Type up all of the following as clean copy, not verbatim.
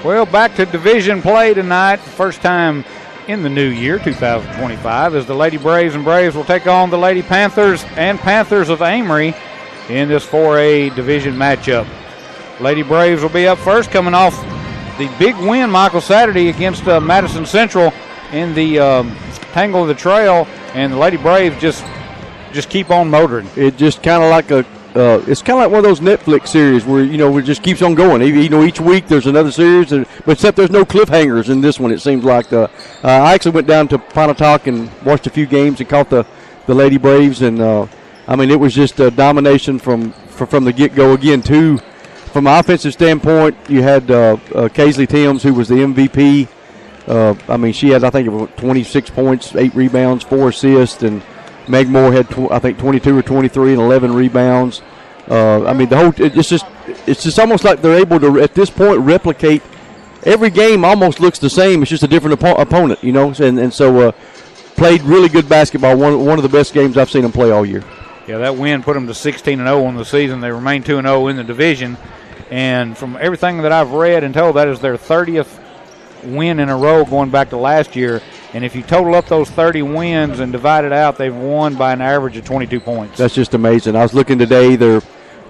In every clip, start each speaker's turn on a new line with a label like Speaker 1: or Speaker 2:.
Speaker 1: Well, back to division play tonight. First time in the new year, 2025, as the Lady Braves and Braves will take on the Lady Panthers and Panthers of Amory in this 4A division matchup. Lady Braves will be up first, coming off the big win, Michael, Saturday against Madison Central in the Tangle of the Trail, and the Lady Braves just keep on motoring.
Speaker 2: It just kind of like it's kind of like one of those Netflix series where, it just keeps on going. Each week there's another series, but except there's no cliffhangers in this one, it seems like. I actually went down to Pontotoc and watched a few games and caught the Lady Braves, and, it was just a domination from the get-go. Again, too, from an offensive standpoint, you had Kaisley Timms, who was the MVP. She had, I think, 26 points, 8 rebounds, 4 assists, and Meg Moore had, 22 or 23 and 11 rebounds. It's just almost like they're able to, at this point, replicate. Every game almost looks the same. It's just a different opponent, and so played really good basketball. One of the best games I've seen them play all year.
Speaker 1: Yeah, that win put them to 16-0 on the season. They remain 2-0 in the division, and from everything that I've read and told, that is their 30th win in a row going back to last year. And if you total up those 30 wins and divide it out, they've won by an average of 22 points.
Speaker 2: That's just amazing. I was looking today. They're,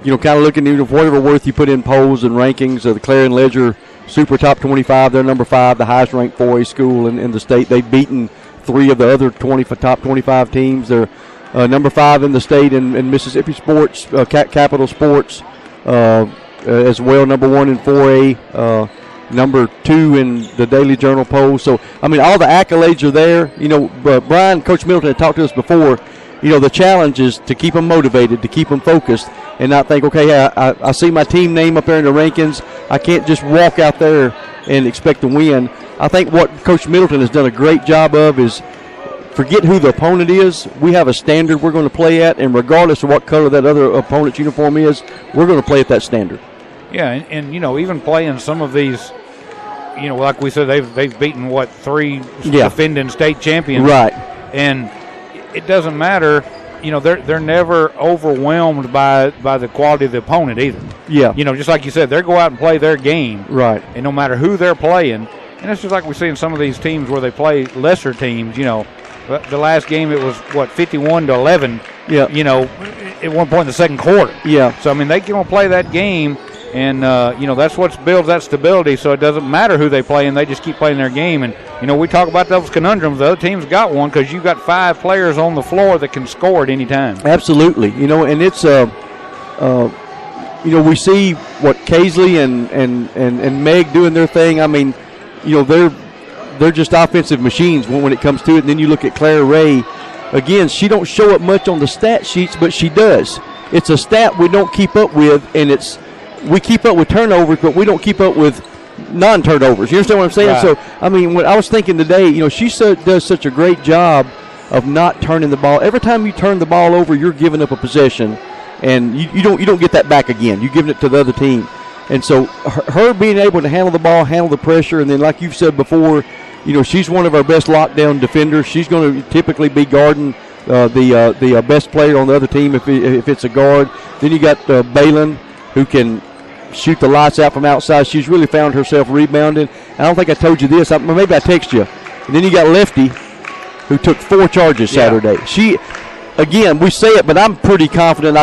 Speaker 2: kind of looking at whatever worth you put in polls and rankings of the Clarion Ledger Super Top 25. They're number 5, the highest ranked 4A school in the state. They've beaten 3 of the other top 25 teams. They're number 5 in the state in Mississippi sports, Capital Sports, as well. Number 1 in 4A. Number 2 in the Daily Journal poll. So, all the accolades are there. Brian, Coach Middleton had talked to us before. The challenge is to keep them motivated, to keep them focused, and not think, okay, I see my team name up there in the rankings. I can't just walk out there and expect to win. I think what Coach Middleton has done a great job of is forget who the opponent is. We have a standard we're going to play at, and regardless of what color that other opponent's uniform is, we're going to play at that standard.
Speaker 1: Yeah, and even playing some of these, like we said, they've beaten 3 defending state champions,
Speaker 2: right?
Speaker 1: And it doesn't matter, they're never overwhelmed by the quality of the opponent either.
Speaker 2: Yeah,
Speaker 1: just like you said, they go out and play their game,
Speaker 2: right? And
Speaker 1: no matter who they're playing, and it's just like we see in some of these teams where they play lesser teams. The last game it was 51-11.
Speaker 2: Yeah,
Speaker 1: at one point in the second quarter.
Speaker 2: Yeah.
Speaker 1: So they can play that game. And, that's what builds that stability, so it doesn't matter who they play, and they just keep playing their game. And, we talk about those conundrums. The other team's got one because you've got 5 players on the floor that can score at any time.
Speaker 2: Absolutely. And it's, we see what Kaisley and Meg doing their thing. They're just offensive machines when it comes to it. And then you look at Clara Ray. Again, she don't show up much on the stat sheets, but she does. It's a stat we don't keep up with, and we keep up with turnovers, but we don't keep up with non-turnovers. You understand what I'm saying?
Speaker 1: Right.
Speaker 2: So, when I was thinking today, she does such a great job of not turning the ball. Every time you turn the ball over, you're giving up a possession, and you don't get that back again. You're giving it to the other team. And so her being able to handle the ball, handle the pressure, and then like you've said before, she's one of our best lockdown defenders. She's going to typically be guarding the best player on the other team if it's a guard. Then you got Balin, who can shoot the lights out from outside. She's really found herself rebounding. I don't think I told you this. Maybe I text you. And then you got Lefty, who took 4 charges Saturday. She, again, we say it, but I'm pretty confident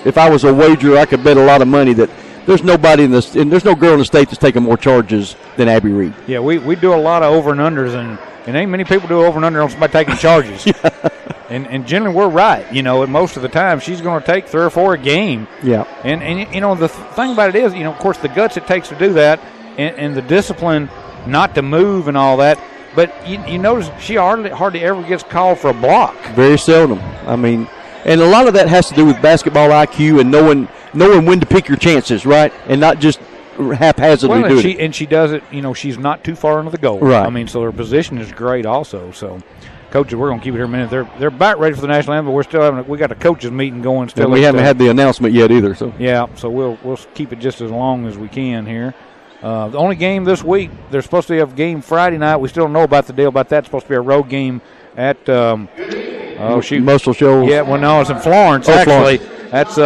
Speaker 2: if I was a wagerer, I could bet a lot of money that there's nobody there's no girl in the state that's taking more charges than Abby Reed.
Speaker 1: Yeah, we do a lot of over and unders, and ain't many people do over and under on somebody taking charges.
Speaker 2: Yeah.
Speaker 1: And generally we're right. And most of the time she's going to take 3 or 4 a game.
Speaker 2: Yeah.
Speaker 1: And the thing about it is, of course, the guts it takes to do that and the discipline not to move and all that. But you notice she hardly ever gets called for a block.
Speaker 2: Very seldom. And a lot of that has to do with basketball IQ and knowing when to pick your chances, right? And not just haphazardly do it.
Speaker 1: And she does it, she's not too far into the goal.
Speaker 2: Right.
Speaker 1: So her position is great also. So, coaches, we're going to keep it here a minute. They're about ready for the national anthem, but we're still we got a coaches meeting going still.
Speaker 2: And we haven't had the announcement yet either. So
Speaker 1: yeah, so we'll keep it just as long as we can here. The only game this week, there's supposed to be a game Friday night. We still don't know about the deal about that. It's supposed to be a road game at
Speaker 2: Muscle Shoals.
Speaker 1: Yeah, well, no, it's in Florence actually.
Speaker 2: Florence.
Speaker 1: That's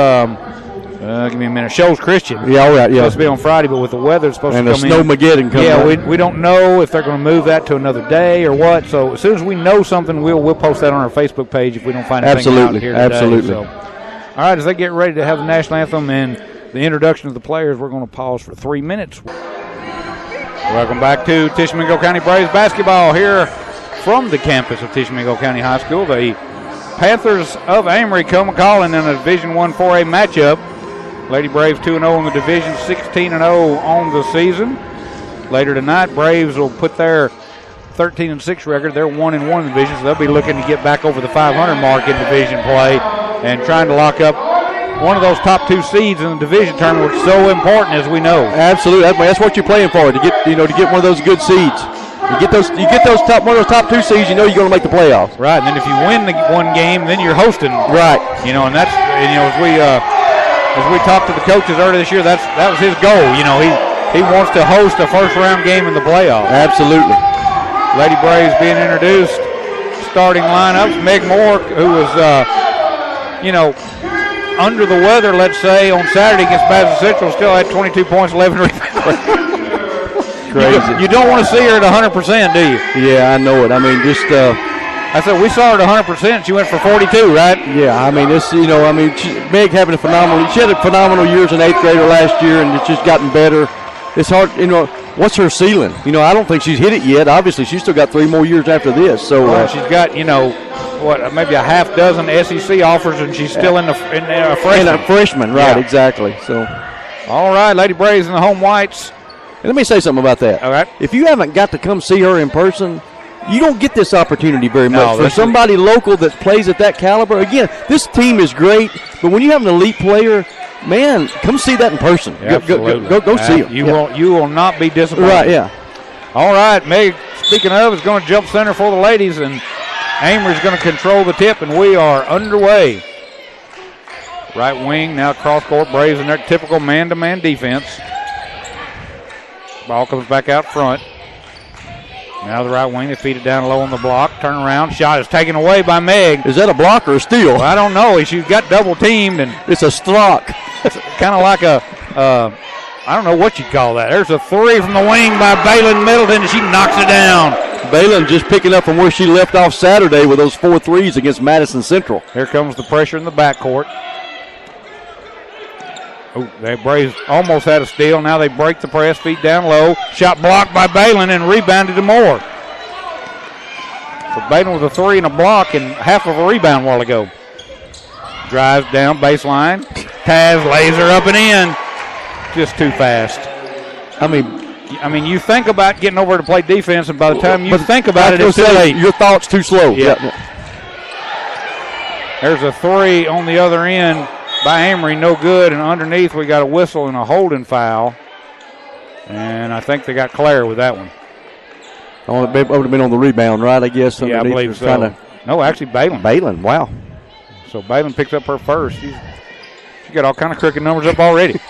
Speaker 1: Give me a minute. Shoals Christian.
Speaker 2: Yeah, all right, yeah.
Speaker 1: Supposed to be on Friday, but with the weather, it's supposed
Speaker 2: and
Speaker 1: to come in.
Speaker 2: And the Snowmageddon coming
Speaker 1: Yeah,
Speaker 2: out.
Speaker 1: we don't know if they're going to move that to another day or what. So as soon as we know something, we'll post that on our Facebook page if we don't find anything out here today.
Speaker 2: Absolutely.
Speaker 1: So, all right, as they get ready to have the national anthem and the introduction of the players, we're going to pause for 3 minutes. Welcome back to Tishomingo County Braves basketball here from the campus of Tishomingo County High School. The Panthers of Amory come calling in a Division I 4A matchup. Lady Braves 2-0 in the division, 16-0 on the season. Later tonight, Braves will put their 13-6 record. They're 1-1 in the division, so they'll be looking to get back over the 500 mark in division play and trying to lock up one of those top 2 seeds in the division tournament, which is so important, as we know.
Speaker 2: Absolutely, that's what you're playing for, to get one of those good seeds. You get those one of those top 2 seeds, you're going to make the playoffs.
Speaker 1: Right, and then if you win the one game, then you're hosting.
Speaker 2: Right.
Speaker 1: And that's as we talked to the coaches earlier this year, that was his goal. He wants to host a first-round game in the playoffs.
Speaker 2: Absolutely.
Speaker 1: Lady Braves being introduced. Starting lineups. Meg Moore, who was, under the weather, let's say, on Saturday against Madison Central, still had 22 points, 11 rebounds.
Speaker 2: Crazy.
Speaker 1: You don't want to see her at 100%, do you?
Speaker 2: Yeah, I know it. I mean, just...
Speaker 1: I said we saw her at 100%. She went for 42, right?
Speaker 2: Yeah, I mean, Meg having a phenomenal. She had a phenomenal year as an 8th grader last year, and it's just gotten better. It's hard, what's her ceiling? I don't think she's hit it yet. Obviously, she's still got 3 more years after this. So
Speaker 1: she's got, maybe a half dozen SEC offers, and she's still in a freshman.
Speaker 2: And a freshman, right? Yeah. Exactly. So,
Speaker 1: all right, Lady Braves in the home whites.
Speaker 2: And let me say something about that.
Speaker 1: All right.
Speaker 2: If you haven't got to come see her in person, you don't get this opportunity very much. For somebody local that plays at that caliber, again, this team is great, but when you have an elite player, man, come see that in person.
Speaker 1: Absolutely.
Speaker 2: Go see them.
Speaker 1: You will not be disappointed.
Speaker 2: Right, yeah.
Speaker 1: All right, Meg, speaking of, is going to jump center for the ladies, and Amory's going to control the tip, and we are underway. Right wing, now cross court, Braves in their typical man-to-man defense. Ball comes back out front. Now the right wing, they feed it down low on the block. Turn around, shot is taken away by Meg.
Speaker 2: Is that a block or a steal?
Speaker 1: Well, I don't know. She's got double teamed, and
Speaker 2: it's a stroke.
Speaker 1: It's kind of like I don't know what you'd call that. There's a 3 from the wing by Balin Middleton, and she knocks it down.
Speaker 2: Balin just picking up from where she left off Saturday with those 4 threes against Madison Central.
Speaker 1: Here comes the pressure in the backcourt. Oh, the Braves almost had a steal. Now they break the press, feed down low. Shot blocked by Balin and rebounded to Moore. So Balin with a 3 and a block and half of a rebound a while ago. Drives down baseline. Taz lays her up and in. Just too fast. I mean, you think about getting over to play defense, and by the time you think about it, it's too late.
Speaker 2: Your thought's too slow.
Speaker 1: Yeah. There's a 3 on the other end by Amory, no good, and underneath we got a whistle and a holding foul. And I think they got Claire with that one.
Speaker 2: It would have been on the rebound, right, I guess?
Speaker 1: Yeah, I believe so. No, actually Balin.
Speaker 2: Balin, wow.
Speaker 1: So Balin picks up her first. She got all kind of crooked numbers up already. It's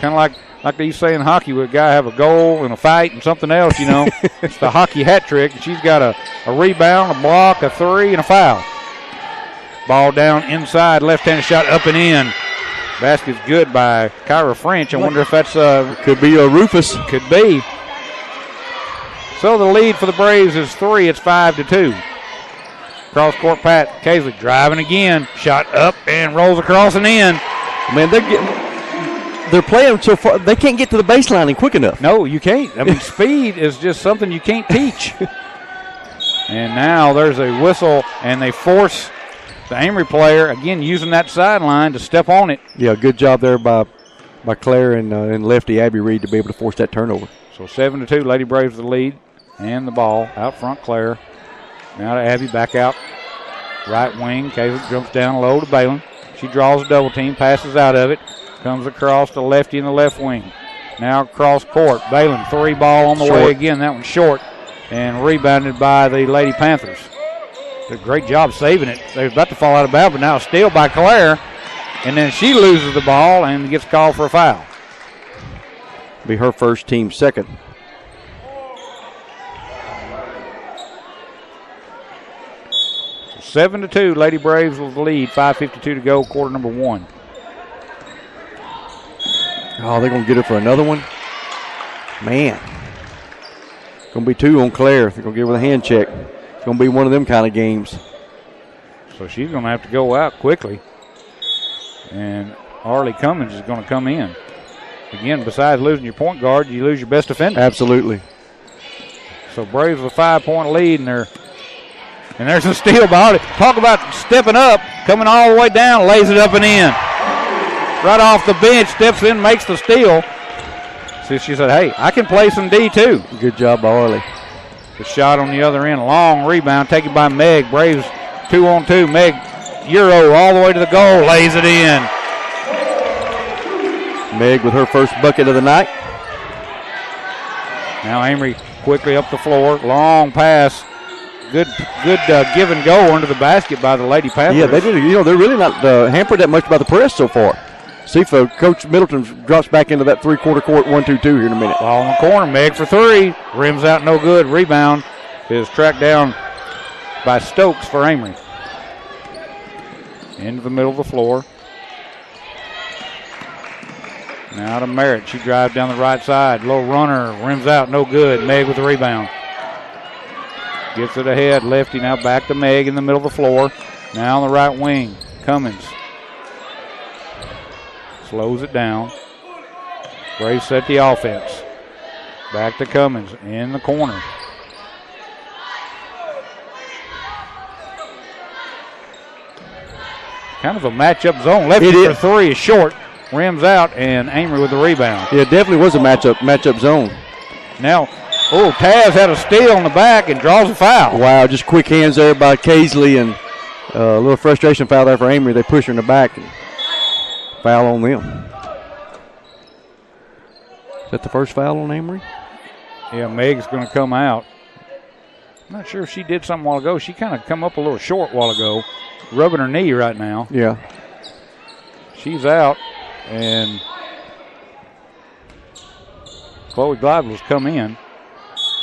Speaker 1: kind of like they say in hockey, where a guy have a goal and a fight and something else, It's the hockey hat trick. She's got a rebound, a block, a 3, and a foul. Ball down inside, left-handed shot up and in. Basket's good by Kyra French. I wonder if that's
Speaker 2: could be a Rufus.
Speaker 1: Could be. So the lead for the Braves is 3. It's 5-2. Cross court, Pat Casely driving again. Shot up and rolls across and in.
Speaker 2: Man, they're playing so far. They can't get to the baseline quick enough.
Speaker 1: No, you can't. I mean, speed is just something you can't teach. And now there's a whistle, and they force the Amory player, again, using that sideline to step on it.
Speaker 2: Yeah, good job there by Claire and lefty Abby Reed to be able to force that turnover.
Speaker 1: So 7-2, Lady Braves the lead, and the ball out front, Claire. Now to Abby, back out right wing. Casey jumps down low to Balin. She draws a double team, passes out of it, comes across to lefty in the left wing. Now cross court. Balin, 3 ball on the way again. That one's short and rebounded by the Lady Panthers. Did a great job saving it. They were about to fall out of bounds, but now a steal by Claire. And then she loses the ball and gets called for a foul.
Speaker 2: Be her first, team second.
Speaker 1: So 7-2, Lady Braves with the lead. 5:52 to go, quarter number 1.
Speaker 2: Oh, they're going to get her for another one? Man. Going to be 2 on Claire. They're going to get her with a hand check. It's going to be one of them kind of games.
Speaker 1: So she's going to have to go out quickly. And Arlie Cummins is going to come in. Again, besides losing your point guard, you lose your best defender.
Speaker 2: Absolutely.
Speaker 1: So Braves with a 5-point lead, and there's a steal by Arlie. Talk about stepping up, coming all the way down, lays it up and in. Right off the bench, steps in, makes the steal. So she said, hey, I can play some D too.
Speaker 2: Good job by Arlie.
Speaker 1: The shot on the other end, long rebound taken by Meg. Braves 2-on-2. Meg, Euro all the way to the goal, lays it in.
Speaker 2: Meg with her first bucket of the night.
Speaker 1: Now Amory quickly up the floor, long pass. Good give and go under the basket by the Lady Panthers.
Speaker 2: Yeah, they did. They're really not hampered that much by the press so far. See, folks, Coach Middleton drops back into that three-quarter court 1-2-2 here in a minute.
Speaker 1: Ball in the corner, Meg for 3. Rims out, no good. Rebound is tracked down by Stokes for Amory. Into the middle of the floor. Now to Merritt. She drives down the right side. Low runner, rims out, no good. Meg with the rebound. Gets it ahead. Lefty now back to Meg in the middle of the floor. Now on the right wing, Cummins. Slows it down. Braves set the offense. Back to Cummins in the corner. Kind of a matchup zone. Lefty for 3 is short. Rims out, and Amory with the rebound.
Speaker 2: Yeah, it definitely was a matchup zone.
Speaker 1: Now, Taz had a steal on the back and draws a foul.
Speaker 2: Wow, just quick hands there by Casely, and a little frustration foul there for Amory. They push her in the back and foul on them. Is that the first foul on Amory?
Speaker 1: Yeah, Meg's going to come out. I'm not sure if she did something a while ago. She kind of come up a little short a while ago, rubbing her knee right now.
Speaker 2: Yeah.
Speaker 1: She's out, and Chloe Glidewell's come in.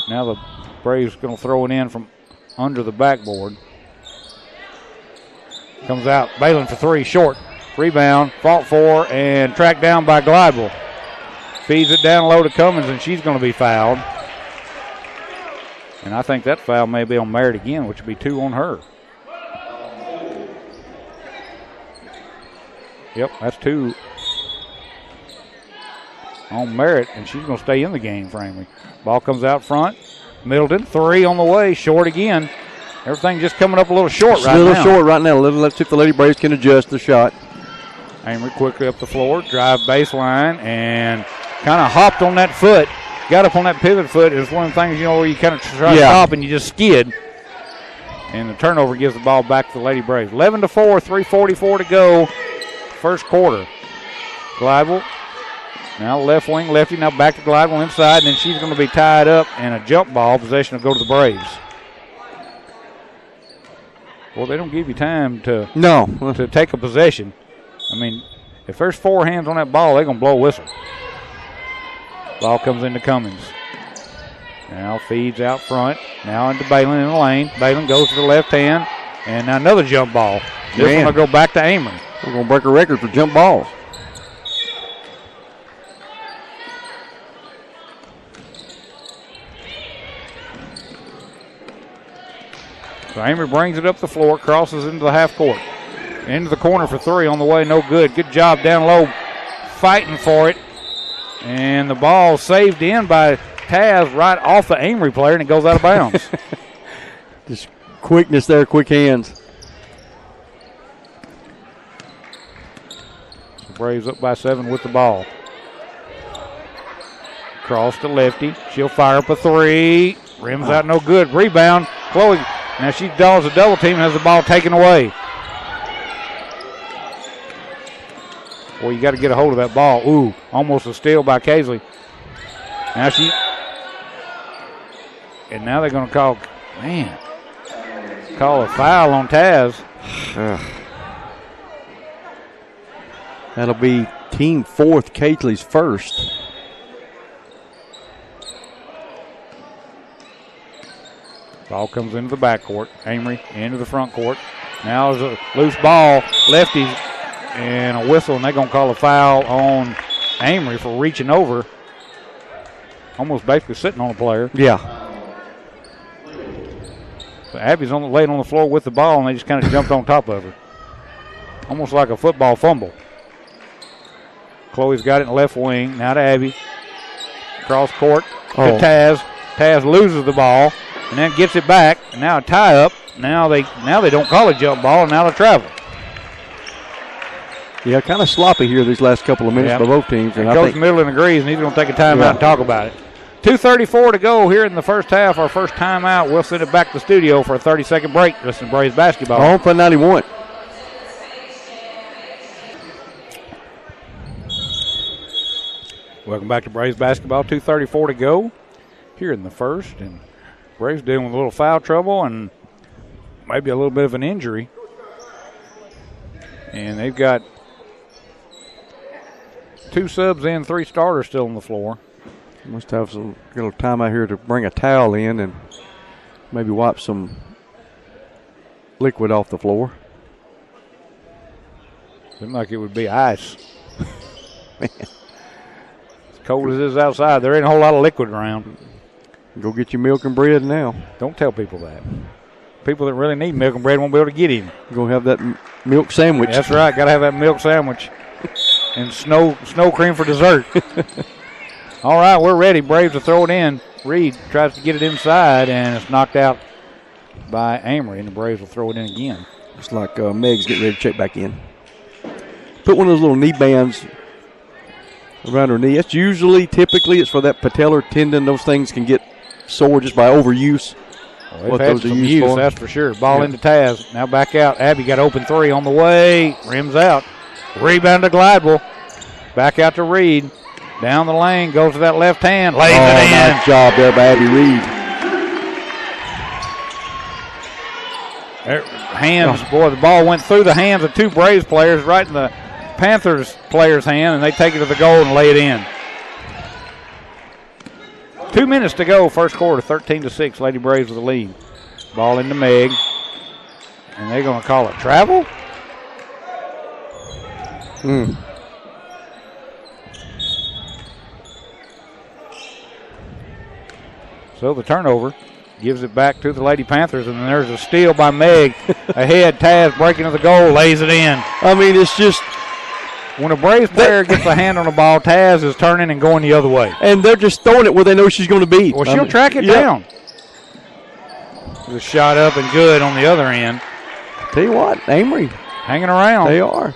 Speaker 1: Now the Braves going to throw it in from under the backboard. Comes out, Balin for 3, short. Rebound, fought for, and tracked down by Glidewell. Feeds it down low to Cummins, and she's going to be fouled. And I think that foul may be on Merritt again, which would be 2 on her. Yep, that's 2 on Merritt, and she's going to stay in the game for Amory. Ball comes out front. Middleton, 3 on the way, short again. Everything just coming up a little short right now.
Speaker 2: A little short right now. Let's see if the Lady Braves can adjust the shot.
Speaker 1: Amory quickly up the floor, drive baseline, and kind of hopped on that foot. Got up on that pivot foot. It was one of the things, where you kind of try to stop and you just skid. And the turnover gives the ball back to the Lady Braves. 11-4, 3:44 to go. First quarter. Glidewell. Now left wing, lefty. Now back to Glidewell inside, and then she's going to be tied up, and a jump ball. Possession will go to the Braves. Well, they don't give you time to take a possession. I mean, if there's 4 hands on that ball, they're going to blow a whistle. Ball comes into Cummins. Now feeds out front. Now into Balin in the lane. Balin goes to the left hand, and now another jump ball. This one will go back to Amory.
Speaker 2: We're going to break a record for jump balls.
Speaker 1: So Amory brings it up the floor, crosses into the half court. Into the corner for 3 on the way, no good. Good job down low, fighting for it. And the ball saved in by Taz right off the Amory player, and it goes out of bounds.
Speaker 2: Just quickness there, quick hands.
Speaker 1: The Braves up by 7 with the ball. Cross to lefty. She'll fire up a 3. Rims out, no good. Rebound. Chloe. Now she draws a double team and has the ball taken away. Boy, you got to get a hold of that ball. Ooh, almost a steal by Casely. Now now they're going to call a foul on Taz.
Speaker 2: That'll be team 4th, Casely's first.
Speaker 1: Ball comes into the backcourt. Amory into the front court. Now there's a loose ball. Lefties and a whistle, and they're going to call a foul on Amory for reaching over. Almost basically sitting on a player.
Speaker 2: Yeah.
Speaker 1: So Abby's laying on the floor with the ball, and they just kind of jumped on top of her. Almost like a football fumble. Chloe's got it in the left wing. Now to Abby. Cross court to Taz. Taz loses the ball and then gets it back. And now a tie up. Now they don't call it jump ball, and now they travel.
Speaker 2: Yeah, kind of sloppy here these last couple of minutes for both teams.
Speaker 1: And Coach Middleton agrees, and he's going to take a timeout and talk about it. 2:34 to go here in the first half. Our first timeout. We'll send it back to the studio for a 30-second break. Listen to Braves basketball.
Speaker 2: On for 91.
Speaker 1: Welcome back to Braves basketball. 2:34 to go here in the first. And Braves dealing with a little foul trouble and maybe a little bit of an injury. And they've got 2 subs in, 3 starters still on the floor.
Speaker 2: Must have some little time out here to bring a towel in and maybe wipe some liquid off the floor.
Speaker 1: Seems like it would be ice. Man. As cold as it is outside, there ain't a whole lot of liquid around.
Speaker 2: Go get your milk and bread now.
Speaker 1: Don't tell people that. People that really need milk and bread won't be able to get him.
Speaker 2: Go have that milk sandwich.
Speaker 1: That's right. Got to have that milk sandwich and snow cream for dessert. All right, we're ready. Braves to throw it in. Reed tries to get it inside, and it's knocked out by Amory, and the Braves will throw it in again.
Speaker 2: It's like Meg's getting ready to check back in. Put one of those little knee bands around her knee. That's typically, it's for that patellar tendon. Those things can get sore just by overuse.
Speaker 1: Well, they've had some use, that's for sure. Ball into Taz. Now back out. Abby got open 3 on the way. Rims out. Rebound to Glidewell. Back out to Reed. Down the lane, goes to that left hand, lays it in.
Speaker 2: Nice job there by Abby Reed.
Speaker 1: Hands, boy, the ball went through the hands of 2 Braves players, right in the Panthers player's hand, and they take it to the goal and lay it in. 2 minutes to go, first quarter, 13-6. Lady Braves with the lead. Ball into Meg, and they're going to call it travel. So the turnover gives it back to the Lady Panthers, and then there's a steal by Meg. Ahead, Taz breaking to the goal, lays it in.
Speaker 2: I mean, it's just
Speaker 1: when a Braves player gets a hand on the ball, Taz is turning and going the other way.
Speaker 2: And they're just throwing it where they know she's going to be.
Speaker 1: Well, she'll track it down. The shot up and good on the other end.
Speaker 2: Tell you what, Amory
Speaker 1: hanging around.
Speaker 2: They are.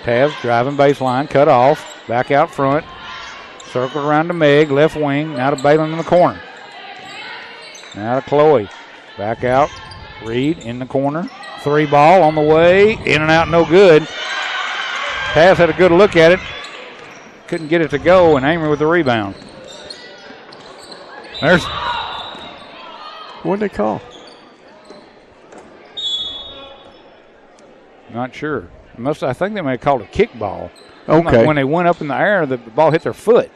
Speaker 1: Taz driving baseline, cut off, back out front. Circled around to Meg, left wing. Now to Balin in the corner. Now to Chloe. Back out. Reed in the corner. 3 ball on the way. In and out, no good. Taz had a good look at it. Couldn't get it to go, and Amory with the rebound. There's.
Speaker 2: What'd they call?
Speaker 1: Not sure. I think they may have called a kickball.
Speaker 2: Okay.
Speaker 1: When they went up in the air, the ball hit their foot.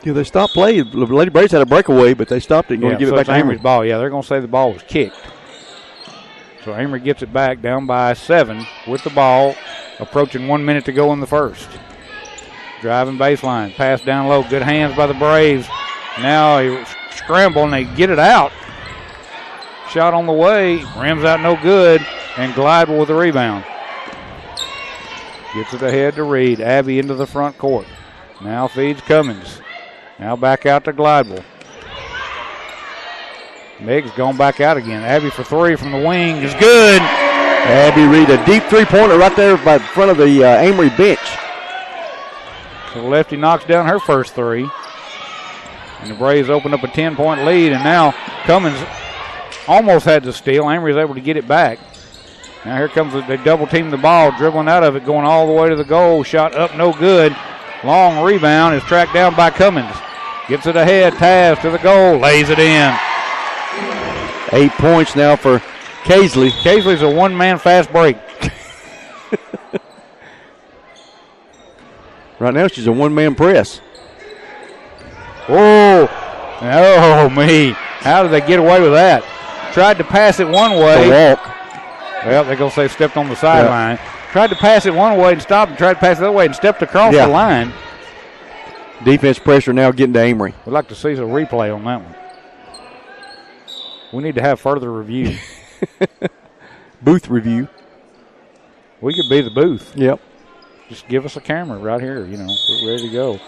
Speaker 2: Yeah, they stopped play. The Lady Braves had a breakaway, but they stopped it and going to give it back to
Speaker 1: Amory's ball. Yeah, they're going to say the ball was kicked. So Amory gets it back down by 7 with the ball, approaching 1 minute to go in the first. Driving baseline, pass down low. Good hands by the Braves. Now he scramble and they get it out. Shot on the way, rims out no good, and Glidewell with the rebound. Gets it ahead to Reed. Abby into the front court. Now feeds Cummins. Now back out to Glidewell. Meg's gone back out again. Abby for 3 from the wing is good.
Speaker 2: Abby Reed, a deep 3-pointer right there by front of the Amory bench.
Speaker 1: So Lefty knocks down her first 3. And the Braves open up a 10-point lead, and now Cummins almost had to steal. Amory's able to get it back. Now here comes, they double-team the ball, dribbling out of it, going all the way to the goal. Shot up, no good. Long rebound is tracked down by Cummins. Gets it ahead, Taz to the goal, lays it in.
Speaker 2: 8 points now for Casely.
Speaker 1: Casely's a one-man fast break.
Speaker 2: Right now she's a one-man press.
Speaker 1: Oh, me. How did they get away with that? Tried to pass it one way.
Speaker 2: The walk.
Speaker 1: Well, they're going to say stepped on the sideline. tried to pass it one way and stopped, and tried to pass it the other way and stepped across the line.
Speaker 2: Defense pressure now getting to Amory.
Speaker 1: We'd like to see some replay on that one. We need to have further review.
Speaker 2: Booth review.
Speaker 1: We could be the booth.
Speaker 2: Yep.
Speaker 1: Just give us a camera right here, we're ready to go.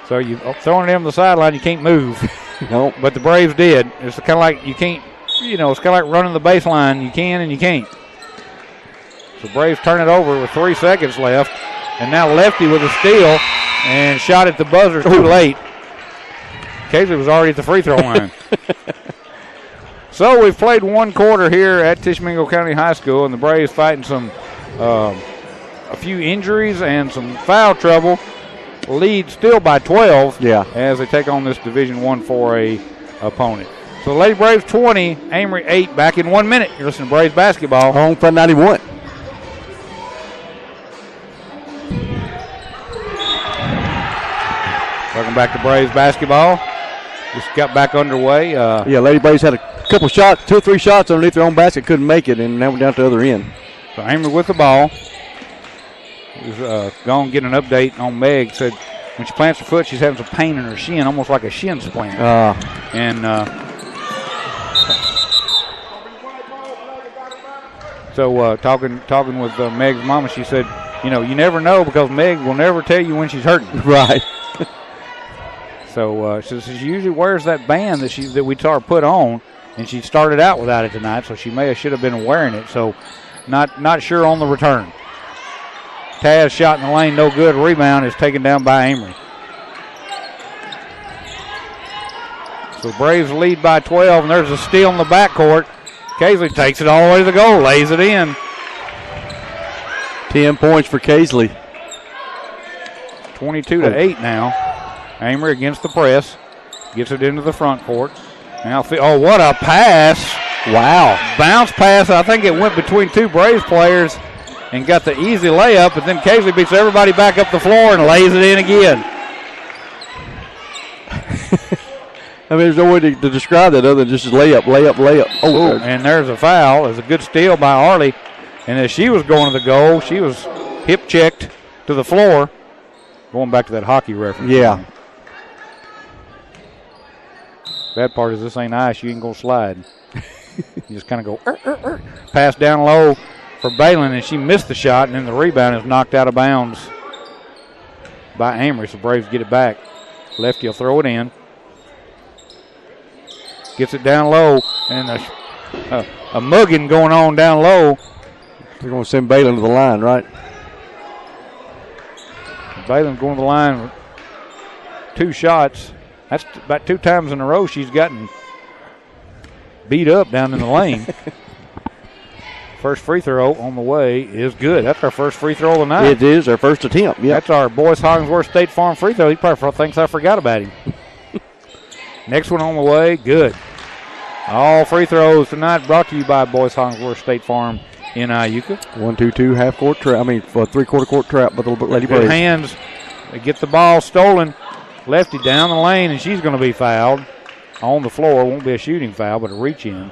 Speaker 1: So you throwing it on the sideline, you can't move.
Speaker 2: Nope.
Speaker 1: But the Braves did. It's kind of like you can't, it's kind of like running the baseline. You can and you can't. So Braves turn it over with 3 seconds left. And now Lefty with a steal and shot at the buzzer too late. Casey was already at the free throw line. So we've played 1 quarter here at Tishomingo County High School, and the Braves fighting a few injuries and some foul trouble. Lead still by 12 as they take on this Division I 4A opponent. So the Lady Braves 20, Amory 8, back in 1 minute. You're listening to Braves basketball.
Speaker 2: On Fun 91.
Speaker 1: Welcome back to Braves basketball. Just got back underway.
Speaker 2: Lady Braves had a couple shots, 2 or 3 shots underneath their own basket, couldn't make it, and now we're down to the other end.
Speaker 1: So Amory with the ball. He's going to get an update on Meg. Said when she plants her foot, she's having some pain in her shin, almost like a shin splint. So talking with Meg's mama, she said, you never know because Meg will never tell you when she's hurting.
Speaker 2: Right.
Speaker 1: So she usually wears that band that we saw her put on, and she started out without it tonight, so she should have been wearing it. So not sure on the return. Taz shot in the lane, no good. Rebound is taken down by Amory. So Braves lead by 12, and there's a steal in the backcourt. Casely takes it all the way to the goal, lays it in.
Speaker 2: 10 points for Casely.
Speaker 1: 22-8 now. Amory against the press. Gets it into the front court. Now, what a pass.
Speaker 2: Wow.
Speaker 1: Bounce pass. I think it went between 2 Braves players and got the easy layup, but then Casey beats everybody back up the floor and lays it in again.
Speaker 2: I mean, there's no way to describe that other than just layup. Oh,
Speaker 1: and there's a foul. There's a good steal by Arlie. And as she was going to the goal, she was hip checked to the floor. Going back to that hockey reference.
Speaker 2: Yeah.
Speaker 1: Bad part is this ain't ice. You ain't going to slide. You just kind of go, Pass down low for Balin, and she missed the shot, and then the rebound is knocked out of bounds by Amory, so Braves get it back. Lefty will throw it in. Gets it down low, and a mugging going on down low.
Speaker 2: They're going to send Balin to the line, right?
Speaker 1: Balin going to the line with 2 shots. That's about 2 times in a row she's gotten beat up down in the lane. First free throw on the way is good. That's our first free throw of the night.
Speaker 2: It is our first attempt, yeah.
Speaker 1: That's our Boyce Hollingsworth State Farm free throw. He probably thinks I forgot about him. Next one on the way, good. All free throws tonight brought to you by Boyce Hollingsworth State Farm in Iuka.
Speaker 2: 1-2-2 half-court trap. I mean, 3/4 court trap by the Lady Braves.
Speaker 1: Good hands. They get the ball stolen. Lefty down the lane, and she's going to be fouled on the floor. Won't be a shooting foul, but a reach in.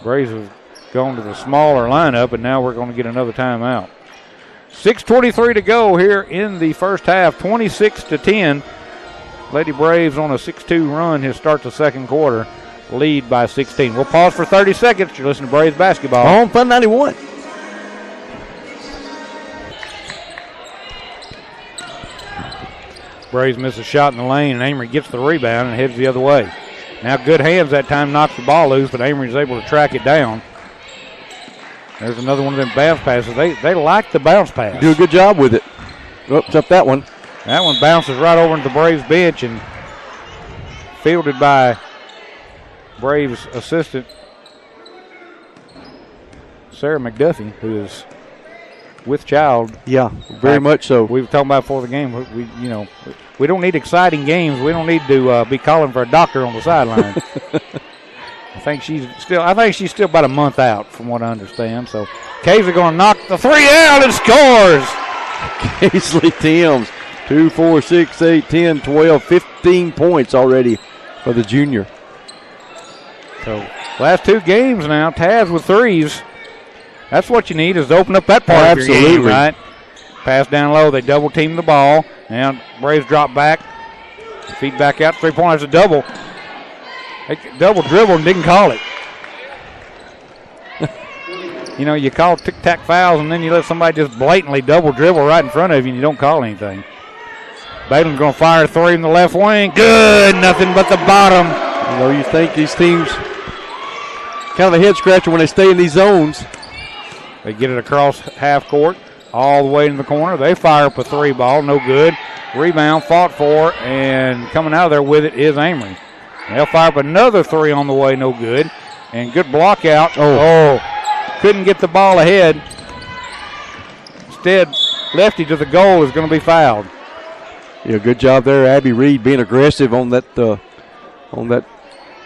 Speaker 1: Braves have gone to the smaller lineup, and now we're going to get another timeout. 6:23 to go here in the first half, 26-10. Lady Braves on a 6-2 run here start the second quarter, lead by 16. We'll pause for 30 seconds. You're listening to Braves basketball.
Speaker 2: On Fun 91.
Speaker 1: Braves miss a shot in the lane, and Amory gets the rebound and heads the other way. Now good hands that time, knocks the ball loose, but Amory's able to track it down. There's another one of them bounce passes. They like the bounce pass.
Speaker 2: Do a good job with it. Oops, up that one.
Speaker 1: That one bounces right over into the Braves bench and fielded by Braves assistant Sarah McDuffie, who is with child.
Speaker 2: Yeah, very much so.
Speaker 1: We were talking about before the game. We don't need exciting games. We don't need to be calling for a doctor on the sideline. I think she's still about a month out, from what I understand. So Caves are going to knock the 3 out and scores.
Speaker 2: Casely Timms, 2, 4, 6, 8, 10, 12, 15 points already for the junior.
Speaker 1: So last two games now, Taz with threes. That's what you need is to open up that part of your game, right? Pass down low. They double team the ball. Now Braves drop back. Feed back out. 3-pointers a double. They double dribble and didn't call it. You know, you call tic-tac fouls and then you let somebody just blatantly double dribble right in front of you and you don't call anything. Balin's going to fire a three in the left wing. Good. Nothing but the bottom.
Speaker 2: You know, you think these teams kind of a head scratcher when they stay in these zones.
Speaker 1: They get it across half court, all the way in the corner. They fire up a three ball, no good. Rebound, fought for, and coming out of there with it is Amory. They'll fire up another three on the way, no good. And good block out. Oh, couldn't get the ball ahead. Instead, lefty to the goal is going to be fouled.
Speaker 2: Yeah, good job there, Abby Reed, being aggressive on that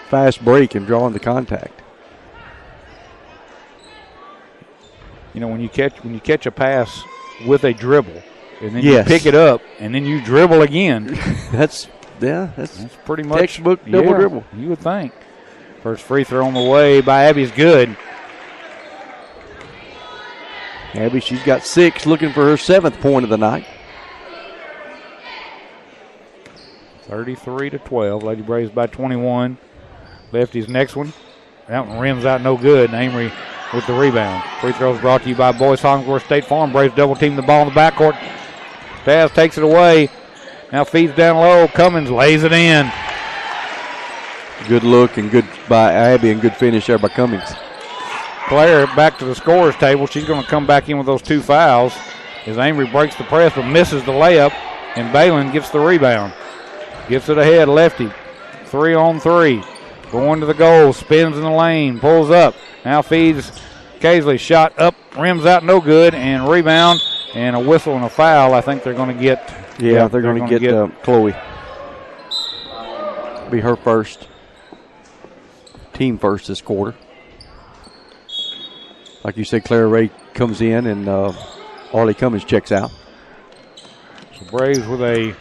Speaker 2: fast break and drawing the contact.
Speaker 1: You know, when you catch a pass with a dribble, and then you pick it up, and then you dribble again.
Speaker 2: That's
Speaker 1: pretty much
Speaker 2: textbook double dribble.
Speaker 1: You would think. First free throw on the way by Abby's good.
Speaker 2: Abby, she's got 6, looking for her 7th point of the night.
Speaker 1: 33-12. Lady Braves by 21. Lefty's next one. That one rims out no good. And Amory with the rebound. Free throws brought to you by Boyce Hollingsworth State Farm. Braves double team the ball in the backcourt. Taz takes it away. Now feeds down low. Cummins lays it in.
Speaker 2: Good look and good by Abby and good finish there by Cummins.
Speaker 1: Claire back to the scorer's table. She's going to come back in with those 2 fouls as Amory breaks the press but misses the layup, and Balin gets the rebound. Gets it ahead, lefty. 3-on-3. Going to the goal, spins in the lane, pulls up. Now feeds Casely. Shot up, rims out, no good, and rebound, and a whistle and a foul. I think they're going to get.
Speaker 2: Yeah, they're going to get Chloe. Be her first. Team first this quarter. Like you said, Clara Ray comes in, and Arlie Cummins checks out.
Speaker 1: So Braves with a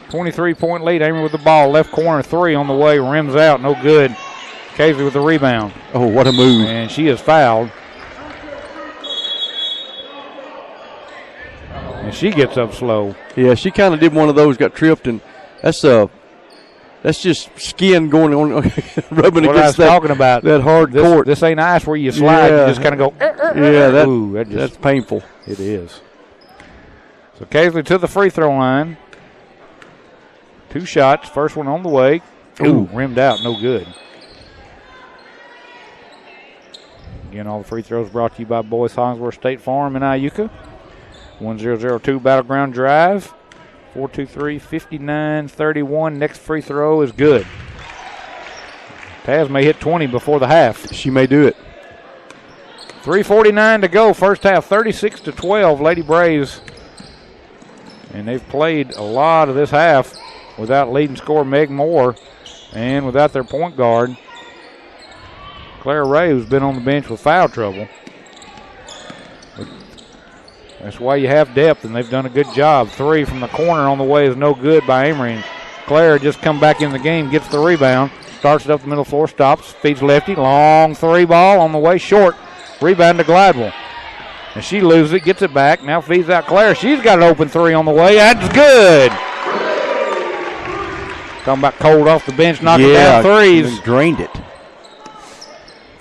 Speaker 1: 23-point lead. Amory with the ball. Left corner, 3 on the way. Rims out, no good. Casey with the rebound.
Speaker 2: Oh, what a move.
Speaker 1: And she is fouled. And she gets up slow.
Speaker 2: Yeah, she kind of did one of those, got tripped, and that's just skin going on, rubbing
Speaker 1: what
Speaker 2: against
Speaker 1: talking about.
Speaker 2: That hard court.
Speaker 1: This ain't ice where you slide.
Speaker 2: Yeah.
Speaker 1: You just kind of go.
Speaker 2: Yeah, that's painful.
Speaker 1: It is. So Casey to the free throw line. 2 shots. First one on the way. Ooh, rimmed out. No good. Again, all the free throws brought to you by Boyce Hollingsworth State Farm in Iuka. 1002 Battleground Drive. 4-2-3, 59-31. Next free throw is good. Taz may hit 20 before the half.
Speaker 2: She may do it.
Speaker 1: 3:49 to go. First half, 36-12. Lady Braves. And they've played a lot of this half without leading scorer Meg Moore and without their point guard, Claire Ray, who's been on the bench with foul trouble. That's why you have depth, and they've done a good job. 3 from the corner on the way is no good by Amory. And Claire just come back in the game, gets the rebound, starts it up the middle floor, stops, feeds lefty, long 3 ball on the way, short. Rebound to Gladwell. And she loses it, gets it back, now feeds out Claire. She's got an open 3 on the way. That's good. Talking about cold off the bench, knocking down threes.
Speaker 2: Drained it.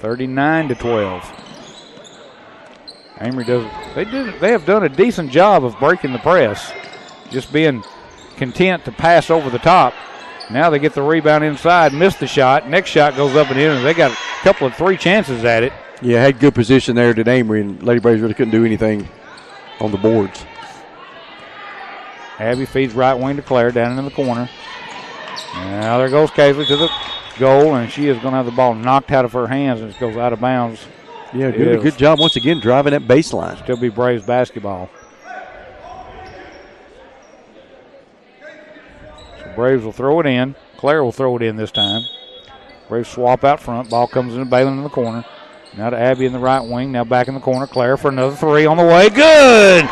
Speaker 1: 39-12. Amory they have done a decent job of breaking the press, just being content to pass over the top. Now they get the rebound inside, miss the shot. Next shot goes up and in, and they got a couple of 3 chances at it.
Speaker 2: Yeah, had good position there to Amory, and Lady Braves really couldn't do anything on the boards.
Speaker 1: Abby feeds right wing to Claire down in the corner. Now there goes Casey to the goal, and she is going to have the ball knocked out of her hands, and it goes out of bounds.
Speaker 2: Yeah, good job once again driving that baseline.
Speaker 1: Still be Braves basketball. So Braves will throw it in. Claire will throw it in this time. Braves swap out front. Ball comes into Balin in the corner. Now to Abby in the right wing. Now back in the corner. Claire for another 3 on the way. Good!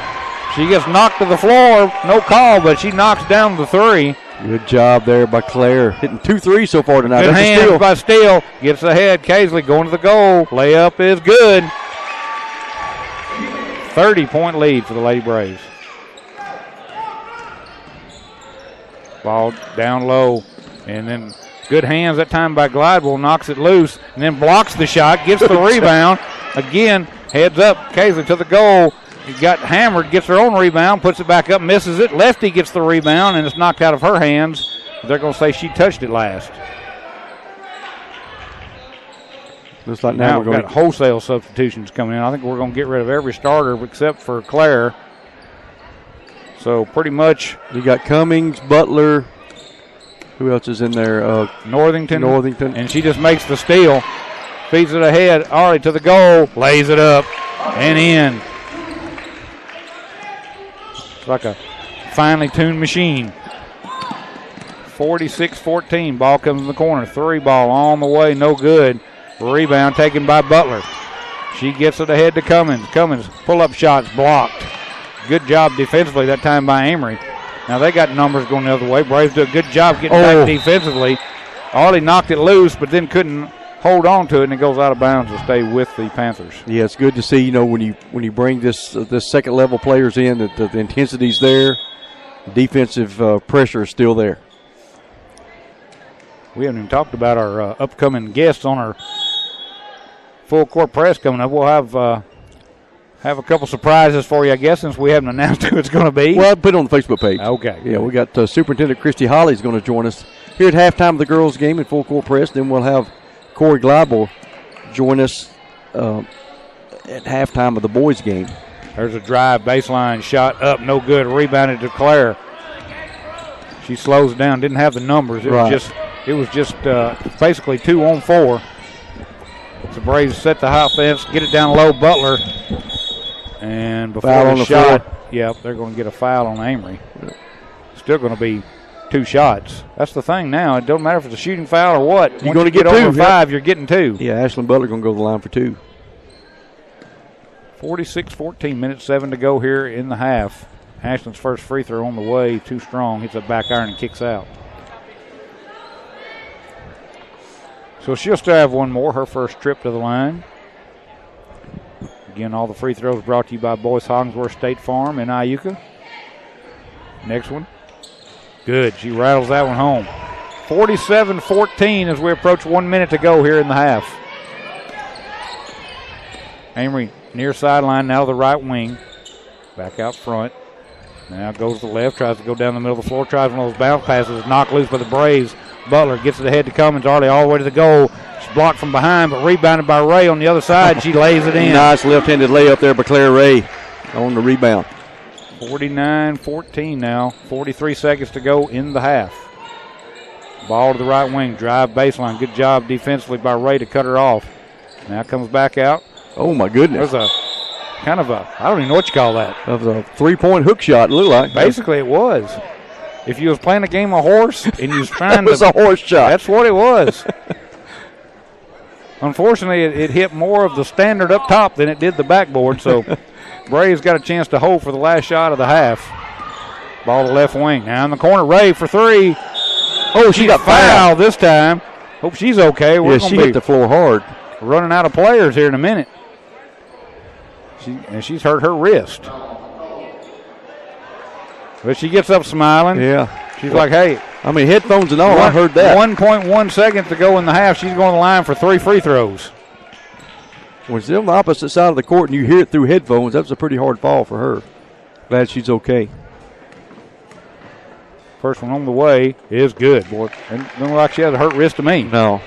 Speaker 1: She gets knocked to the floor. No call, but she knocks down the 3.
Speaker 2: Good job there by Claire. Hitting 2 3s so far tonight.
Speaker 1: Good hands by Steele. Gets ahead. Kaisley going to the goal. Layup is good. 30-point lead for the Lady Braves. Ball down low. And then good hands that time by Glidewell. Knocks it loose. And then blocks the shot. Gets the rebound. Again, heads up. Kaisley to the goal. He got hammered, gets her own rebound, puts it back up, misses it. Lefty gets the rebound, and it's knocked out of her hands. They're going to say she touched it last.
Speaker 2: Looks like now
Speaker 1: we've got wholesale substitutions coming in. I think we're going to get rid of every starter except for Claire. So pretty much.
Speaker 2: You got Cummings, Butler. Who else is in there?
Speaker 1: Northington.
Speaker 2: Northington.
Speaker 1: And she just makes the steal. Feeds it ahead. Amory to the goal. Lays it up and in. Like a finely tuned machine. 46-14. Ball comes in the corner. 3 ball on the way. No good. Rebound taken by Butler. She gets it ahead to Cummins. Cummins pull-up shots blocked. Good job defensively that time by Amory. Now they got numbers going the other way. Braves do a good job getting back defensively. Ollie knocked it loose, but then couldn't hold on to it, and it goes out of bounds to stay with the Panthers.
Speaker 2: Yeah, it's good to see, when you bring this second level players in, that the intensity's there, defensive pressure is still there.
Speaker 1: We haven't even talked about our upcoming guests on our full court press coming up. We'll have a couple surprises for you, I guess, since we haven't announced who it's going to be.
Speaker 2: Well, I'll put it on the Facebook page.
Speaker 1: Okay.
Speaker 2: Yeah, we got Superintendent Christy Holly is going to join us here at halftime of the girls' game in full court press. Then we'll have Corey Glidewell join us at halftime of the boys' game.
Speaker 1: There's a drive, baseline shot up, no good. Rebounded to Claire. She slows down, didn't have the numbers. It was just basically 2 on 4. So Braves set the high fence, get it down low. Butler, and before
Speaker 2: foul on the
Speaker 1: shot,
Speaker 2: floor.
Speaker 1: Yep, they're going to get a foul on Amory. Still going to be 2 shots. That's the thing now. It don't matter if it's a shooting foul or what.
Speaker 2: You're going to get
Speaker 1: over
Speaker 2: 2.
Speaker 1: 5, you're getting 2.
Speaker 2: Yeah, Ashlyn Butler going to go to the line for 2.
Speaker 1: 46-14, minute 7 to go here in the half. Ashlyn's first free throw on the way, too strong. Hits a back iron and kicks out. So she'll still have one more, her first trip to the line. Again, all the free throws brought to you by Boyce Hollingsworth State Farm in Iuka. Next one. Good. She rattles that one home. 47-14 as we approach 1 minute to go here in the half. Amory near sideline, now to the right wing. Back out front. Now goes to the left, tries to go down the middle of the floor, tries one of those bounce passes, knocked loose by the Braves. Butler gets it ahead to Cummins, Arlie all the way to the goal. She's blocked from behind, but rebounded by Ray on the other side. She lays it in.
Speaker 2: Nice left-handed layup there by Claire Ray on the rebound.
Speaker 1: 49-14 now. 43 seconds to go in the half. Ball to the right wing, drive baseline. Good job defensively by Ray to cut her off. Now comes back out.
Speaker 2: Oh, my goodness.
Speaker 1: There's a kind of a, I don't even know what you call that.
Speaker 2: That was a 3-point hook shot, it looked like.
Speaker 1: Basically, it was. If you was playing a game of horse and you was trying
Speaker 2: to. It was a horse shot.
Speaker 1: That's what it was. Unfortunately, it hit more of the standard up top than it did the backboard, so Braves got a chance to hold for the last shot of the half. Ball to left wing. Now in the corner, Ray for 3. Oh, she got fouled this time. Hope she's okay.
Speaker 2: Yeah, she hit the floor hard.
Speaker 1: Running out of players here in a minute. She's hurt her wrist. But she gets up smiling.
Speaker 2: Yeah.
Speaker 1: She's like, hey.
Speaker 2: I mean, headphones and all, I heard that.
Speaker 1: 1.1 seconds to go in the half. She's going to the line for 3 free throws.
Speaker 2: When it's on the opposite side of the court and you hear it through headphones, that's a pretty hard fall for her. Glad she's okay.
Speaker 1: First one on the way is good, boy. And it doesn't look like she has a hurt wrist to me.
Speaker 2: No.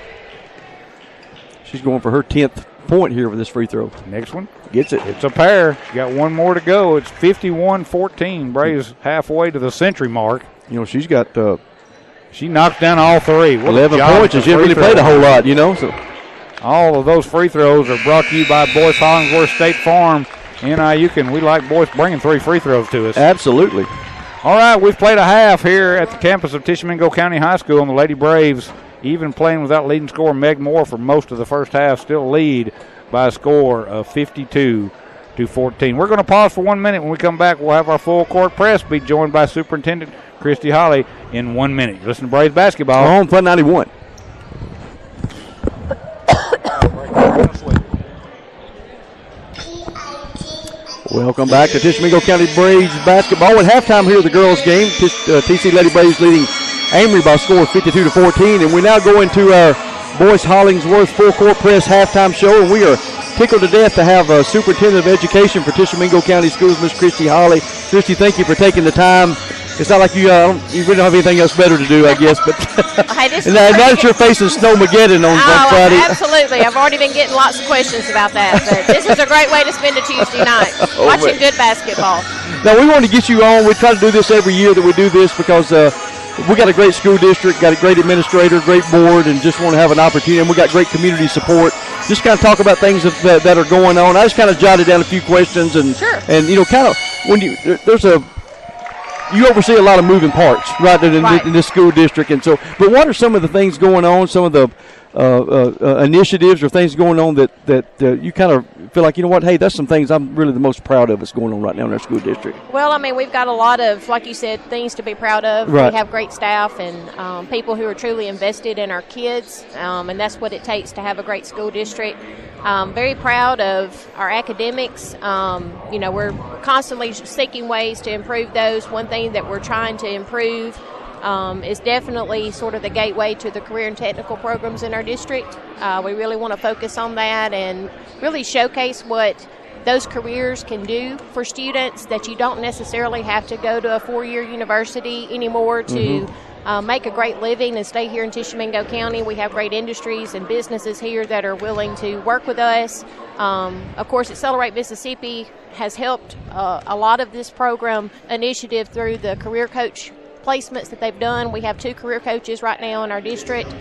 Speaker 2: She's going for her 10th point here with this free throw.
Speaker 1: Next one.
Speaker 2: Gets it.
Speaker 1: It's a pair. She got one more to go. It's 51-14. Braves halfway to the century mark.
Speaker 2: She's got
Speaker 1: she knocks down all 3.
Speaker 2: 11 points, and she hasn't really played a whole lot, So
Speaker 1: all of those free throws are brought to you by Boyce Hollingsworth State Farm in Iuka. We like Boyce bringing 3 free throws to us.
Speaker 2: Absolutely.
Speaker 1: All right, we've played a half here at the campus of Tishomingo County High School, and the Lady Braves, even playing without leading scorer Meg Moore for most of the first half, still lead by a score of 52-14. to 14. We're going to pause for 1 minute. When we come back, we'll have our full court press, be joined by Superintendent Christy Holly in 1 minute. Listen to Braves basketball
Speaker 2: on Fun 91. Welcome back to Tishomingo County Braves basketball. At halftime here, the girls' game, TC Lady Braves leading Amory by a score of 52-14. And we now go into our Boyce Hollingsworth full court press halftime show, and we are tickled to death to have Superintendent of Education for Tishomingo County Schools, Miss Christy Holly. Christy, thank you for taking the time. It's not like you really don't have anything else better to do, I guess. But now that you're facing Snowmageddon on Friday.
Speaker 3: Absolutely. I've already been getting lots of questions about that. But this is a great way to spend a Tuesday night, watching good basketball.
Speaker 2: Now, we want to get you on. We try to do this every year that we do this because we got a great school district, got a great administrator, great board, and just want to have an opportunity. And we got great community support. Just kind of talk about things that are going on. I just kind of jotted down a few questions. And,
Speaker 3: sure.
Speaker 2: And kind of when you oversee a lot of moving parts, right, in this school district. And so, but what are some of the things going on, some of the initiatives or things going on that you kind of feel like, you know what, hey, that's some things I'm really the most proud of that's going on right now in our school district?
Speaker 3: Well, I mean, we've got a lot of, like you said, things to be proud of.
Speaker 2: Right.
Speaker 3: We have great staff and people who are truly invested in our kids, and that's what it takes to have a great school district. Very proud of our academics. We're constantly seeking ways to improve those. One thing that we're trying to improve is definitely sort of the gateway to the career and technical programs in our district. We really want to focus on that and really showcase what those careers can do for students, that you don't necessarily have to go to a 4-year university anymore to make a great living and stay here in Tishomingo County. We have great industries and businesses here that are willing to work with us. Of course, Accelerate Mississippi has helped a lot of this program initiative through the career coach placements that they've done. We have 2 career coaches right now in our district.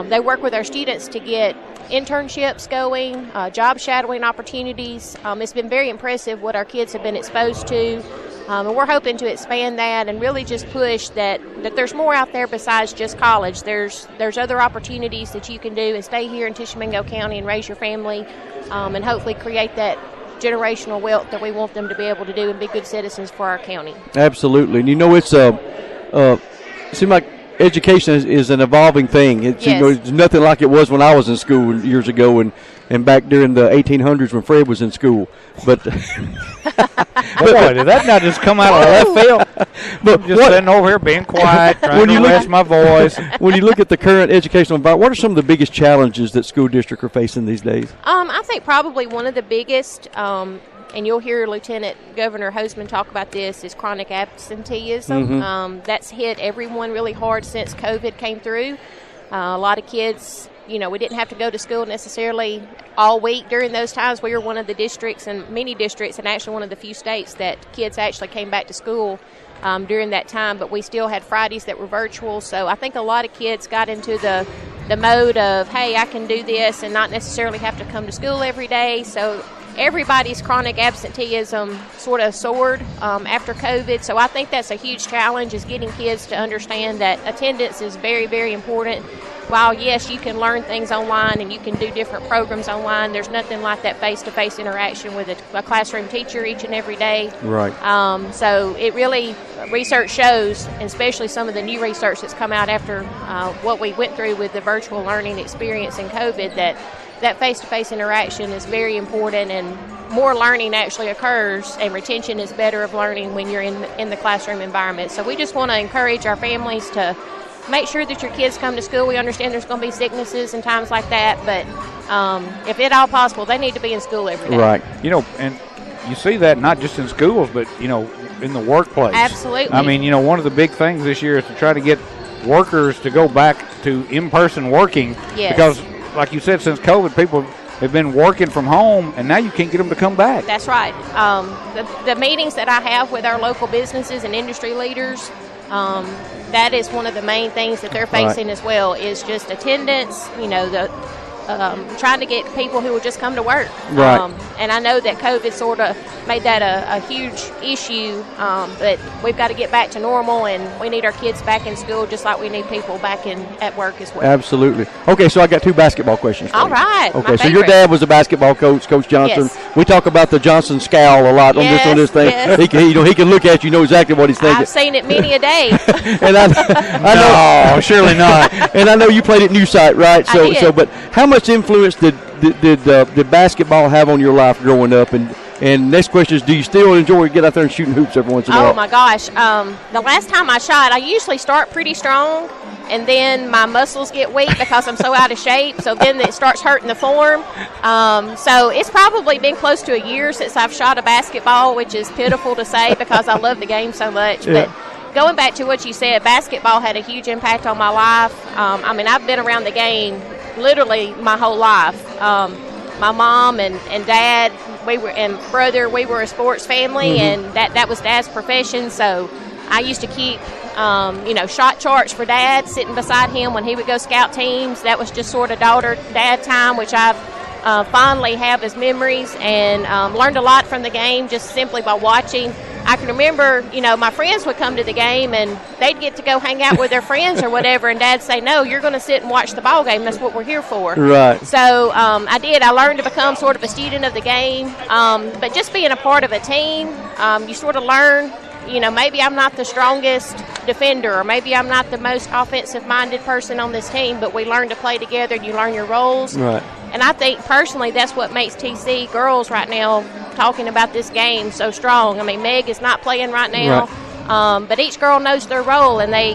Speaker 3: They work with our students to get internships going, job shadowing opportunities. It's been very impressive what our kids have been exposed to. And we're hoping to expand that and really just push that there's more out there besides just college. There's other opportunities that you can do and stay here in Tishomingo County and raise your family and hopefully create that generational wealth that we want them to be able to do and be good citizens for our county.
Speaker 2: Absolutely. And it's it seems like education is an evolving thing. It's,
Speaker 3: yes.
Speaker 2: It's nothing like it was when I was in school years ago and back during the 1800s when Fred was in school. But
Speaker 1: boy, did that not just come out of left field? But just sitting over here being quiet, trying to rest my voice.
Speaker 2: When you look at the current educational environment, what are some of the biggest challenges that school districts are facing these days?
Speaker 3: I think probably one of the biggest, and you'll hear Lieutenant Governor Hoseman talk about this, is chronic absenteeism. That's hit everyone really hard since COVID came through. A lot of kids, we didn't have to go to school necessarily all week during those times. We were one of the districts and many districts and actually one of the few states that kids actually came back to school during that time, but we still had Fridays that were virtual. So I think a lot of kids got into the mode of, hey, I can do this and not necessarily have to come to school every day. So everybody's chronic absenteeism sort of soared after COVID. So I think that's a huge challenge, is getting kids to understand that attendance is very, very important. While, yes, you can learn things online and you can do different programs online, there's nothing like that face-to-face interaction with a classroom teacher each and every day.
Speaker 2: Right.
Speaker 3: So it really, research shows, and especially some of the new research that's come out after what we went through with the virtual learning experience in COVID, that face-to-face interaction is very important, and more learning actually occurs and retention is better of learning when you're in the classroom environment. So we just want to encourage our families to make sure that your kids come to school. We understand there's going to be sicknesses and times like that, but if at all possible, they need to be in school every day.
Speaker 2: Right.
Speaker 1: And you see that not just in schools, but, in the workplace.
Speaker 3: Absolutely.
Speaker 1: I mean, one of the big things this year is to try to get workers to go back to in-person working.
Speaker 3: Yes.
Speaker 1: Because, like you said, since COVID, people have been working from home, and now you can't get them to come back.
Speaker 3: That's right. The meetings that I have with our local businesses and industry leaders, that is one of the main things that they're facing as well, is just attendance, the trying to get people who will just come to work.
Speaker 2: Right.
Speaker 3: And I know that COVID sort of made that a huge issue, but we've got to get back to normal, and we need our kids back in school just like we need people back at work as well.
Speaker 2: Absolutely. Okay, so I got 2 basketball questions for you.
Speaker 3: All right.
Speaker 2: Okay, so your dad was a basketball coach, Coach Johnson.
Speaker 3: Yes.
Speaker 2: We talk about the Johnson scowl a lot on this thing.
Speaker 3: Yes.
Speaker 2: He can look at you, know exactly what he's thinking.
Speaker 3: I've seen it many a day.
Speaker 2: And I know,
Speaker 1: No, surely not.
Speaker 2: and I know you played at New Site, right?
Speaker 3: I did.
Speaker 2: But how much influence did basketball have on your life growing up? And next question is, do you still enjoy getting out there and shooting hoops every once in a while?
Speaker 3: Oh my gosh! The last time I shot, I usually start pretty strong, and then my muscles get weak because I'm so out of shape. So then it starts hurting the form. So it's probably been close to a year since I've shot a basketball, which is pitiful to say because I love the game so much.
Speaker 2: Yeah.
Speaker 3: But going back to what you said, basketball had a huge impact on my life. I mean, I've been around the game literally my whole life. My mom and dad, and brother, we were a sports family, and that was Dad's profession. So I used to keep, shot charts for Dad, sitting beside him when he would go scout teams. That was just sort of daughter-dad time, which I've fondly have as memories, and learned a lot from the game just simply by watching. I can remember, my friends would come to the game and they'd get to go hang out with their friends or whatever, and Dad'd say, no, you're going to sit and watch the ball game. That's what we're here for.
Speaker 2: Right.
Speaker 3: So I did. I learned to become sort of a student of the game, but just being a part of a team, you sort of learn, maybe I'm not the strongest defender, or maybe I'm not the most offensive-minded person on this team, but we learn to play together and you learn your roles.
Speaker 2: Right.
Speaker 3: And I think personally that's what makes TC girls right now talking about this game so strong. I mean, Meg is not playing right now, but each girl knows their role, and they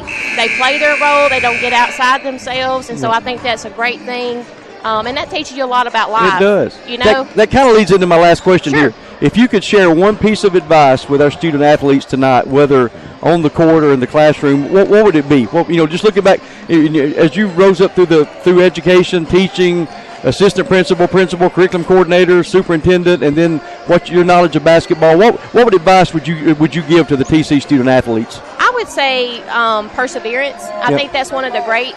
Speaker 3: play their role. They don't get outside themselves, and so I think that's a great thing. And that teaches you a lot about life.
Speaker 2: It does. That kind of leads into my last question
Speaker 3: Sure.
Speaker 2: here. If you could share one piece of advice with our student athletes tonight, whether on the court or in the classroom, what would it be? Well, just looking back, as you rose up through education, teaching, assistant principal, curriculum coordinator, superintendent, and then what's your knowledge of basketball? What advice would you give to the TC student athletes?
Speaker 3: I would say perseverance. I think that's one of the great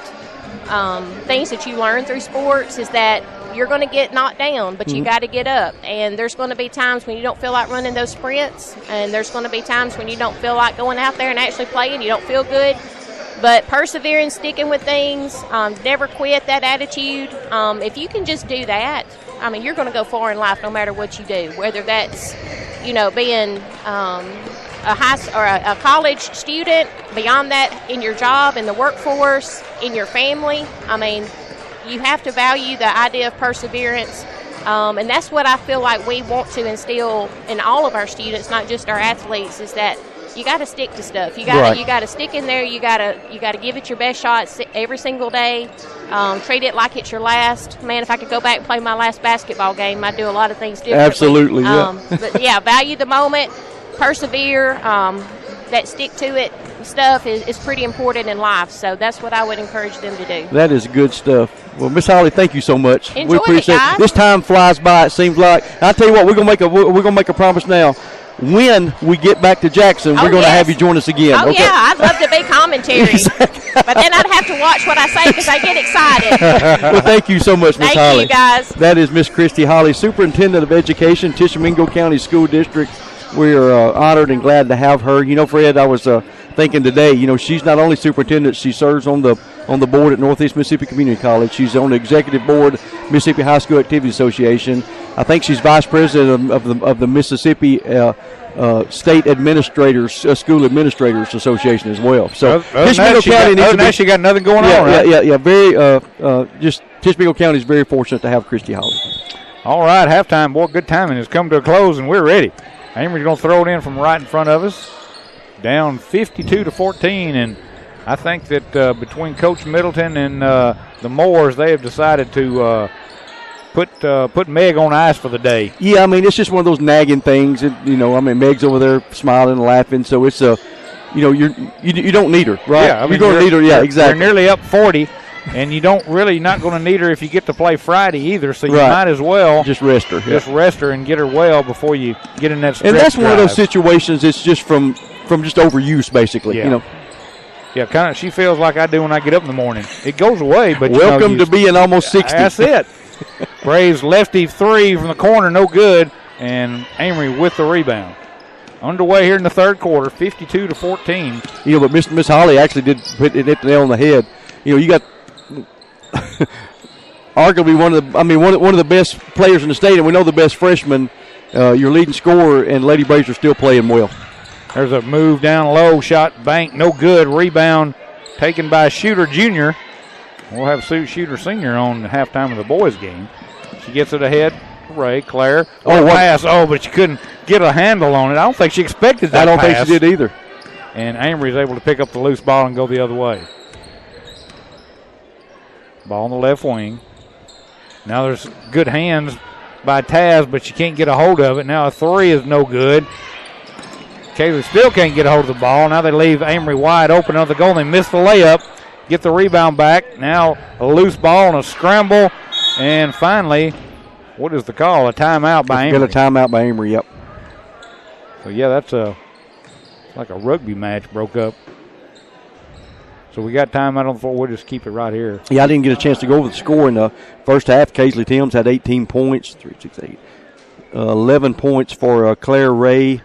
Speaker 3: things that you learn through sports is that you're going to get knocked down, but you got to get up. And there's going to be times when you don't feel like running those sprints, and there's going to be times when you don't feel like going out there and actually playing. You don't feel good. But persevering, sticking with things, never quit, that attitude. If you can just do that, I mean, you're going to go far in life no matter what you do, whether that's, being a college student, beyond that in your job, in the workforce, in your family. I mean, you have to value the idea of perseverance. And that's what I feel like we want to instill in all of our students, not just our athletes, is that you got to stick to stuff. You got to stick in there. You got to give it your best shot every single day. Treat it like it's your last. Man, if I could go back and play my last basketball game, I'd do a lot of things differently.
Speaker 2: Absolutely, yeah.
Speaker 3: But yeah, value the moment, persevere. That stick to it stuff is pretty important in life. So that's what I would encourage them to do.
Speaker 2: That is good stuff. Well, Miss Holly, thank you so much.
Speaker 3: Enjoy
Speaker 2: we appreciate
Speaker 3: it, guys.
Speaker 2: This time flies by. It seems like. I'll tell you what, we're gonna make a promise now. When we get back to Jackson, we're going to have you join us again.
Speaker 3: Oh,
Speaker 2: okay?
Speaker 3: yeah, I'd love to be commentary. But then I'd have to watch what I say because I get excited.
Speaker 2: Well, thank you so much, Miss Holly.
Speaker 3: Thank you, guys.
Speaker 2: That is Miss Christy Holly, Superintendent of Education, Tishomingo County School District. We are honored and glad to have her. Fred, I was thinking today, she's not only superintendent, she serves on the board at Northeast Mississippi Community College. She's on the executive board, Mississippi High School Activity Association. I think she's vice president of the Mississippi State Administrators, School Administrators Association as well. So Tishomingo County
Speaker 1: she got nothing going on, right?
Speaker 2: Yeah. Very Tishomingo County is very fortunate to have Christy Holly.
Speaker 1: All right, halftime, boy, good timing has come to a close, and we're ready. Amory's going to throw it in from right in front of us, down 52-14, and I think that between Coach Middleton and the Moores, they have decided to put Meg on ice for the day.
Speaker 2: Yeah, I mean, it's just one of those nagging things. Meg's over there smiling and laughing, so it's you don't need her, right?
Speaker 1: Yeah,
Speaker 2: you're going to need her. Yeah, exactly.
Speaker 1: You're nearly up 40, and you don't really not going to need her if you get to play Friday either. So you might as well
Speaker 2: just rest her.
Speaker 1: Just rest her and get her well before you get in that stretch.
Speaker 2: And that's
Speaker 1: drive.
Speaker 2: one of those situations. It's just from just overuse, basically.
Speaker 1: Yeah. Yeah, kind of. She feels like I do when I get up in the morning. It goes away, but
Speaker 2: welcome to being almost 60.
Speaker 1: That's it. Braves lefty three from the corner, no good, and Amory with the rebound. Underway here in the third quarter, 52-14.
Speaker 2: You know, but Miss Holly actually did hit the nail on the head. You know, you got arguably one of the best players in the state, and we know the best freshman, your leading scorer, and Lady Braves are still playing well.
Speaker 1: There's a move down low, shot bank, no good. Rebound taken by Shooter Jr. We'll have Sue Shooter Sr. on the halftime of the boys' game. She gets it ahead. Ray, Claire. Pass. Oh, but she couldn't get a handle on it. I don't think she expected that.
Speaker 2: I don't
Speaker 1: pass.
Speaker 2: think she did either.
Speaker 1: And Amory's able to pick up the loose ball and go the other way. Ball on the left wing. Now there's good hands by Taz, but she can't get a hold of it. Now a three is no good. Kaylee still can't get a hold of the ball. Now they leave Amory wide open on the goal. They miss the layup. Get the rebound back. Now a loose ball and a scramble. And finally, what is the call? A timeout by Amory.
Speaker 2: Got a timeout by Amory, yep.
Speaker 1: So, yeah, that's like a rugby match broke up. So we got timeout on the floor. We'll just keep it right here.
Speaker 2: Yeah, I didn't get a chance to go over the score in the first half. Kaisley Timms had 18 points, 3, 6, 8. 11 points for Claire Ray.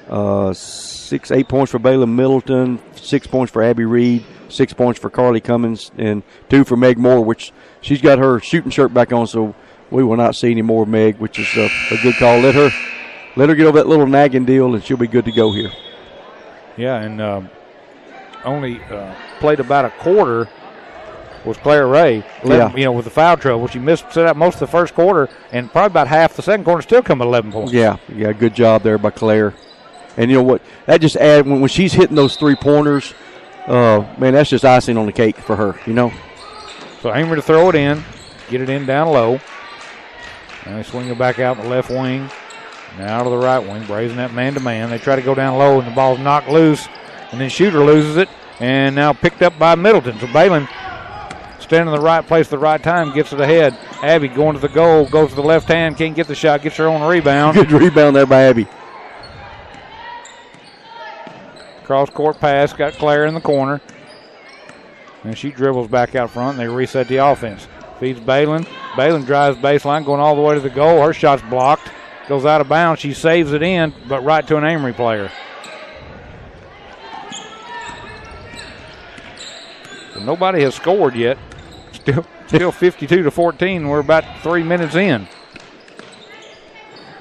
Speaker 2: 8 points for Baylor Middleton. 6 points for Abby Reed. 6 points for Carly Cummins. And 2 for Meg Moore, which she's got her shooting shirt back on, so we will not see any more of Meg, which is a good call. Let her get over that little nagging deal, and she'll be good to go here.
Speaker 1: Yeah, and only played about a quarter was Claire Ray. You know, with the foul trouble. She set out most of the first quarter, and probably about half the second quarter, still come 11 points.
Speaker 2: Yeah, good job there by Claire. And you know what? That just adds, when she's hitting those 3-pointers, man, that's just icing on the cake for her, you know.
Speaker 1: So Amory to throw it in, get it in down low. And they swing it back out in the left wing. Now to the right wing, Braves that man-to-man. They try to go down low, and the ball's knocked loose. And then Shooter loses it, and now picked up by Middleton. So Balin standing in the right place at the right time, gets it ahead. Abby going to the goal, goes to the left hand, can't get the shot, gets her own rebound.
Speaker 2: Good rebound there by Abby.
Speaker 1: Cross-court pass, got Claire in the corner. And she dribbles back out front, and they reset the offense. Feeds Balin. Balin drives baseline, going all the way to the goal. Her shot's blocked. Goes out of bounds. She saves it in, but right to an Amory player. So nobody has scored yet. Still 52-14. We're about 3 minutes in.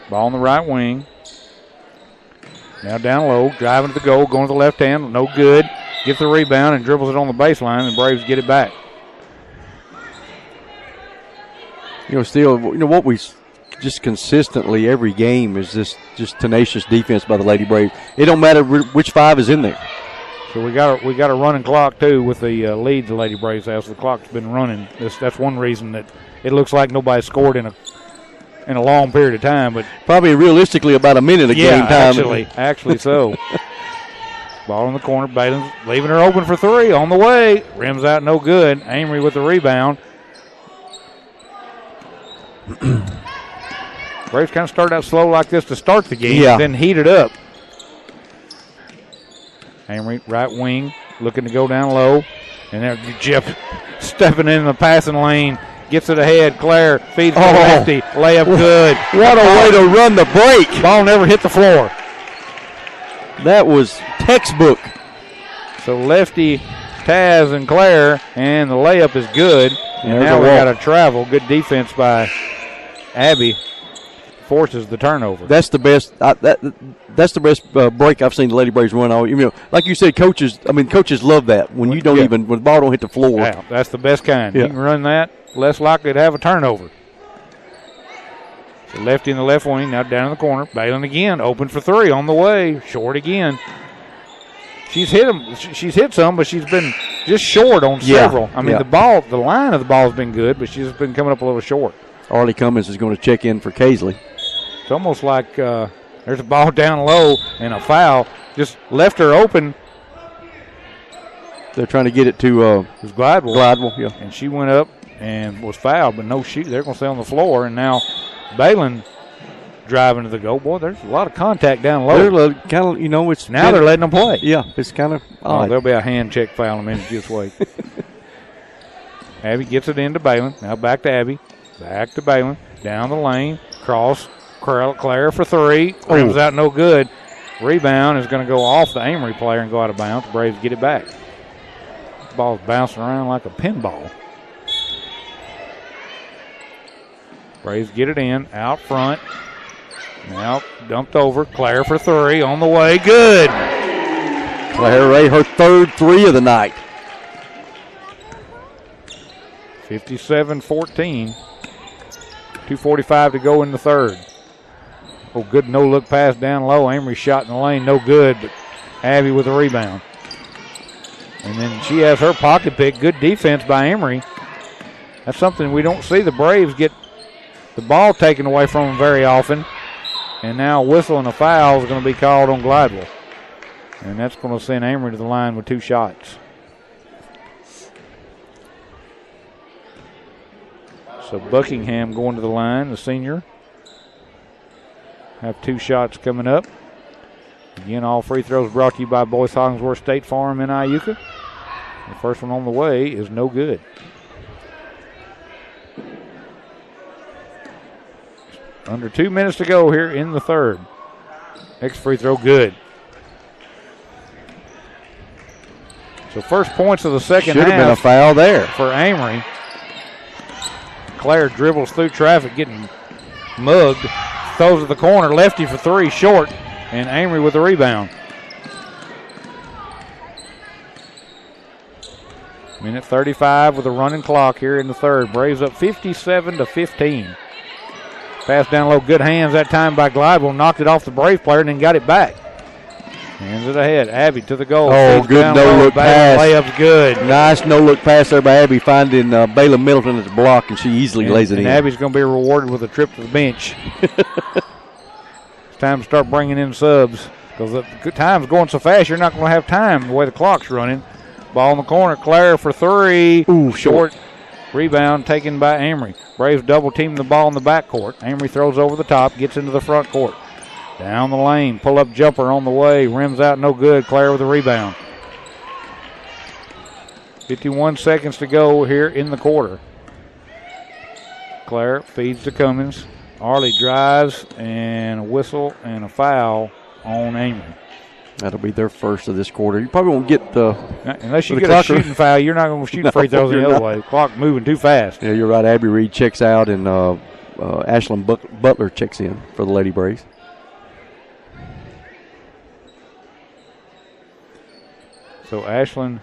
Speaker 1: Ball on the right wing. Now down low, driving to the goal, going to the left hand, no good. Gets the rebound and dribbles it on the baseline, and Braves get it back.
Speaker 2: You know, what we just consistently every game is this just tenacious defense by the Lady Braves. It don't matter which 5 is in there.
Speaker 1: So we got a running clock too with the lead the Lady Braves have. So the clock's been running. That's one reason that it looks like nobody scored in a long period of time, but
Speaker 2: probably realistically about a minute of game time.
Speaker 1: Actually so. Ball in the corner. Balin's leaving her open for 3. On the way. Rims out, no good. Amory with the rebound. Braves kind of started out slow like this to start the game, then heated up. Amory, right wing, looking to go down low. And there Jeff stepping in the passing lane. Gets it ahead. Claire feeds the lefty. Layup good.
Speaker 2: What a way to run the break.
Speaker 1: Ball never hit the floor.
Speaker 2: That was textbook.
Speaker 1: So lefty, Taz, and Claire, and the layup is good. And now we got a travel. Good defense by Abby. Forces the turnover.
Speaker 2: That's the best. That's the best break I've seen the Lady Braves run all. You know, like you said, coaches love that when you don't when the ball don't hit the floor.
Speaker 1: Yeah, that's the best kind. You can run that, less likely to have a turnover. So lefty in the left wing, now down in the corner. Balin again, open for 3, on the way, short again. She's hit them. She's hit some, but she's been just short on several. I mean, the line of the ball has been good, but she's been coming up a little short.
Speaker 2: Arlie Cummins is going to check in for Kaisley.
Speaker 1: It's almost like there's a ball down low and a foul. Just left her open.
Speaker 2: They're trying to get it to
Speaker 1: it was Glidewell.
Speaker 2: Glidewell, yeah.
Speaker 1: And she went up and was fouled, but no shoot. They're going to stay on the floor, and now Balin driving to the goal. Boy, there's a lot of contact down low.
Speaker 2: They're kind of, you know, it's
Speaker 1: now they're letting them play.
Speaker 2: Yeah, it's kind of odd.
Speaker 1: There'll be a hand check foul in a minute. Just wait. Abby gets it into Balin. Now back to Abby. Back to Balin. Down the lane. Cross. Claire for three. Rims out no good. Rebound is going to go off the Amory player and go out of bounds. The Braves get it back. The ball's bouncing around like a pinball. Braves get it in. Out front. Now dumped over. Claire for three. On the way. Good.
Speaker 2: Claire Ray, her third three of the night.
Speaker 1: 57-14. 2:45 to go in the third. Oh, good no-look pass down low. Amory shot in the lane. No good, but Abby with a rebound. And then she has her pocket pick. Good defense by Amory. That's something we don't see the Braves get the ball taken away from them very often. And now a whistle and a foul is going to be called on Glidewell. And that's going to send Amory to the line with 2 shots. So Buckingham going to the line, the senior. Have 2 shots coming up. Again, all free throws brought to you by Boyce Hollingsworth State Farm in Iuka. The first one on the way is no good. Under 2 minutes to go here in the third. Next free throw, good. So first points of the second half.
Speaker 2: Should have been a foul there
Speaker 1: for Amory. Claire dribbles through traffic, getting mugged. Throws to the corner, lefty for three, short. And Amory with the rebound. Minute 35 with a running clock here in the third. Braves up 57-15. Pass down low, good hands that time by Glidewell. Knocked it off the Brave player and then got it back. Hands it ahead. Abby to the goal.
Speaker 2: Oh, good no-look pass.
Speaker 1: Layup's good.
Speaker 2: Nice no-look pass there by Abby, finding Bayla Middleton at the block, and she easily lays it in.
Speaker 1: And Abby's going to be rewarded with a trip to the bench. It's time to start bringing in subs because the time's going so fast, you're not going to have time the way the clock's running. Ball in the corner. Claire for three.
Speaker 2: Ooh, short.
Speaker 1: Rebound taken by Amory. Braves double team the ball in the backcourt. Amory throws over the top, gets into the front court. Down the lane, pull-up jumper on the way. Rims out, no good. Claire with a rebound. 51 seconds to go here in the quarter. Claire feeds to Cummins. Arley drives, and a whistle and a foul on Amory.
Speaker 2: That'll be their first of this quarter. You probably won't get the
Speaker 1: unless you get a shooting foul, you're not going to shoot free throws the other way. The clock moving too fast.
Speaker 2: Yeah, you're right. Abby Reed checks out, and Ashlyn Butler checks in for the Lady Braves.
Speaker 1: So Ashlyn,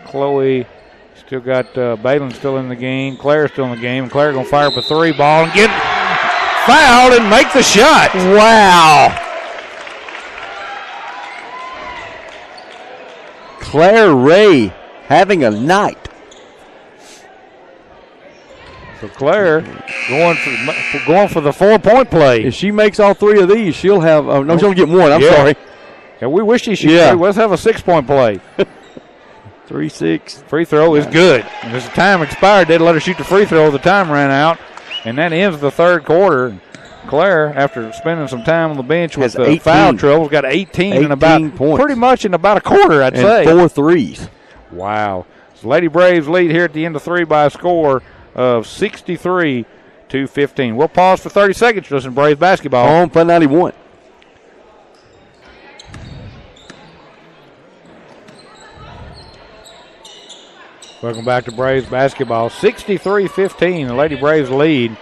Speaker 1: Chloe, still got Balin still in the game. Claire still in the game. And Claire going to fire up a three ball and get fouled and make the shot.
Speaker 2: Wow. Claire Ray having a night.
Speaker 1: So Claire going for the 4-point play.
Speaker 2: If she makes all three of these, she'll have no, she'll get one. I'm sorry.
Speaker 1: Yeah, we wish she should. Yeah. Let's have a 6-point play.
Speaker 2: 3-6.
Speaker 1: Free throw is good. And as the time expired, they'd let her shoot the free throw. The time ran out, and that ends the third quarter. Claire, after spending some time on the bench with the foul trouble, got 18 in about
Speaker 2: points.
Speaker 1: Pretty much in about a quarter, I'd say.
Speaker 2: And 4 threes.
Speaker 1: Wow. So Lady Braves lead here at the end of 3 by a score of 63-15. We'll pause for 30 seconds to listen to Braves basketball.
Speaker 2: On Fun 91.
Speaker 1: Welcome back to Braves basketball. 63-15, the Lady Braves lead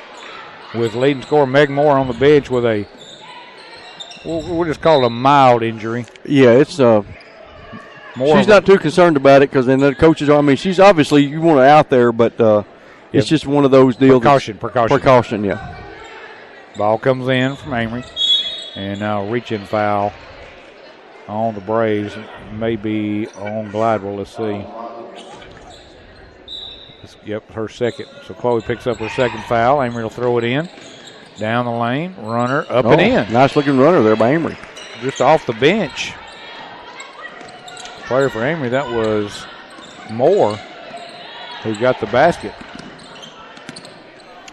Speaker 1: with leading scorer Meg Moore on the bench with a, we'll just call it a mild injury.
Speaker 2: Yeah, it's she's not too concerned about it because then the coaches are, I mean, she's obviously, you want her out there, but it's just one of those deals. Precaution, yeah.
Speaker 1: Ball comes in from Amory, and now reach-in foul on the Braves. Maybe on Glidewell, let's see. Yep, her second. So Chloe picks up her second foul. Amory will throw it in. Down the lane, runner, up and in.
Speaker 2: Nice looking runner there by Amory.
Speaker 1: Just off the bench. Player for Amory, that was Moore, who got the basket.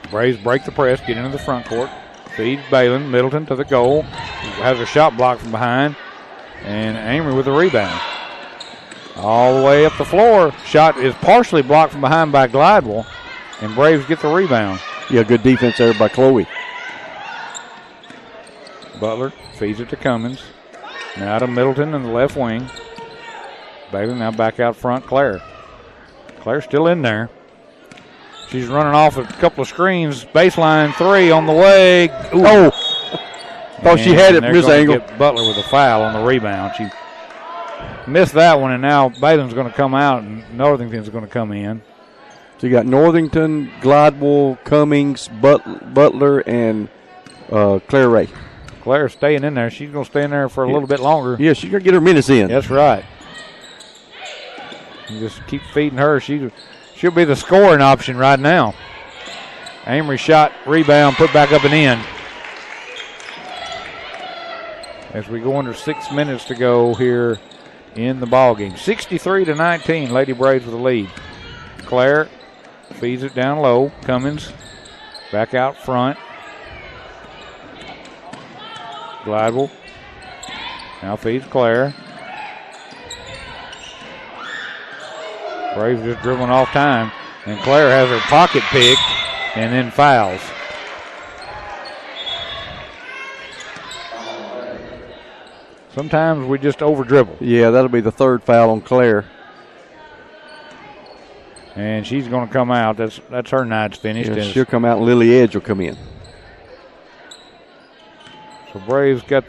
Speaker 1: Braves break the press, get into the front court. Feed Balin, Middleton to the goal. Has a shot blocked from behind. And Amory with the rebound. All the way up the floor. Shot is partially blocked from behind by Glidewell. and Braves get the rebound.
Speaker 2: Yeah, good defense there by Chloe.
Speaker 1: Butler feeds it to Cummins. Now to Middleton in the left wing. Bailey now back out front, Claire. Claire's still in there. She's running off a couple of screens. Baseline three on the way. Ooh.
Speaker 2: Oh! Thought she had it from this angle.
Speaker 1: Get Butler with a foul on the rebound. She missed that one, and now Balin's going to come out, and Northington's going to come in.
Speaker 2: So you got Northington, Glidewell, Cummings, Butler, and Claire Ray.
Speaker 1: Claire's staying in there. She's going to stay in there for a little bit longer.
Speaker 2: Yeah, she's going to get her minutes in.
Speaker 1: That's right. You just keep feeding her. She'll be the scoring option right now. Amory shot, rebound, put back up and in. As we go under 6 minutes to go here in the ball game. 63-19, Lady Braves with the lead. Claire feeds it down low. Cummins back out front. Glidewell now feeds Claire. Braves just dribbling off time, and Claire has her pocket picked and then fouls. Sometimes we just over dribble.
Speaker 2: Yeah, that'll be the third foul on Claire.
Speaker 1: And she's going to come out. That's her night's finished.
Speaker 2: Yeah, she'll come out and Lily Edge will come in.
Speaker 1: So Braves got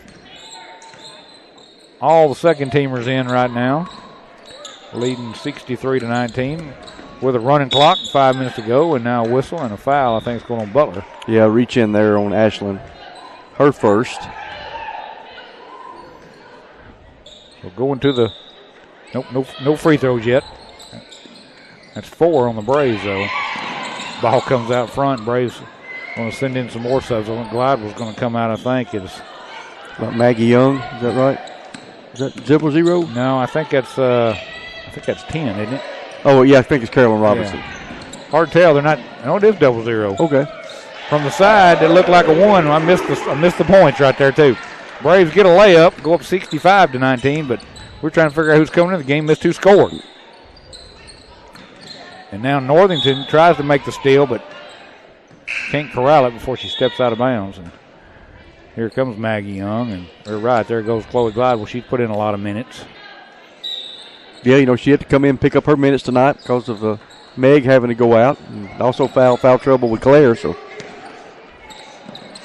Speaker 1: all the second teamers in right now, leading 63-19 with a running clock, 5 minutes to go, and now a whistle and a foul. I think it's going on Butler.
Speaker 2: Yeah, reach in there on Ashlyn. Her first.
Speaker 1: So going to the no free throws yet. That's 4 on the Braves though. Ball comes out front. Braves going to send in some more subs. I think Glidewell's going to come out. I think it's
Speaker 2: Maggie Young. Is that right? Is that 0-0?
Speaker 1: No, I think that's 10, isn't it?
Speaker 2: Oh yeah, I think it's Carolyn Robinson.
Speaker 1: Yeah. Hard to tell. They're not. No, it is 0-0.
Speaker 2: Okay.
Speaker 1: From the side, it looked like a 1. I missed the points right there too. Braves get a layup, go up 65-19, but we're trying to figure out who's coming in. The game missed who scored. And now Northington tries to make the steal, but can't corral it before she steps out of bounds. And here comes Maggie Young, and there goes Chloe Glidewell. She's put in a lot of minutes.
Speaker 2: Yeah, she had to come in and pick up her minutes tonight because of Meg having to go out. And also foul trouble with Claire. So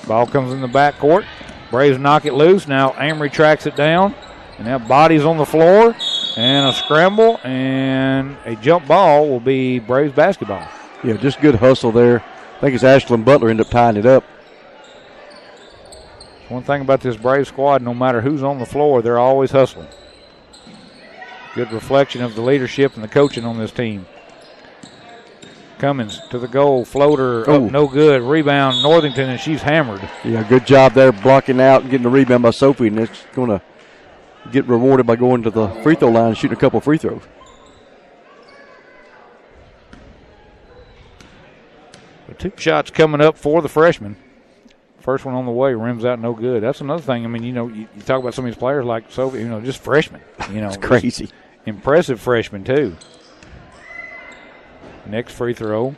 Speaker 1: ball comes in the backcourt. Braves knock it loose. Now Amory tracks it down. And now bodies on the floor. And a scramble. And a jump ball will be Braves basketball.
Speaker 2: Yeah, just good hustle there. I think it's Ashlyn Butler ended up tying it up.
Speaker 1: One thing about this Braves squad, no matter who's on the floor, they're always hustling. Good reflection of the leadership and the coaching on this team. Cummins to the goal, floater, up, no good. Rebound, Northington, and she's hammered.
Speaker 2: Yeah, good job there blocking out and getting the rebound by Sophie, and it's going to get rewarded by going to the free throw line and shooting a couple free throws.
Speaker 1: The 2 shots coming up for the freshman. First one on the way, rims out, no good. That's another thing. I mean, you talk about some of these players like Sophie, just freshmen.
Speaker 2: It's crazy.
Speaker 1: Impressive freshmen, too. Next free throw.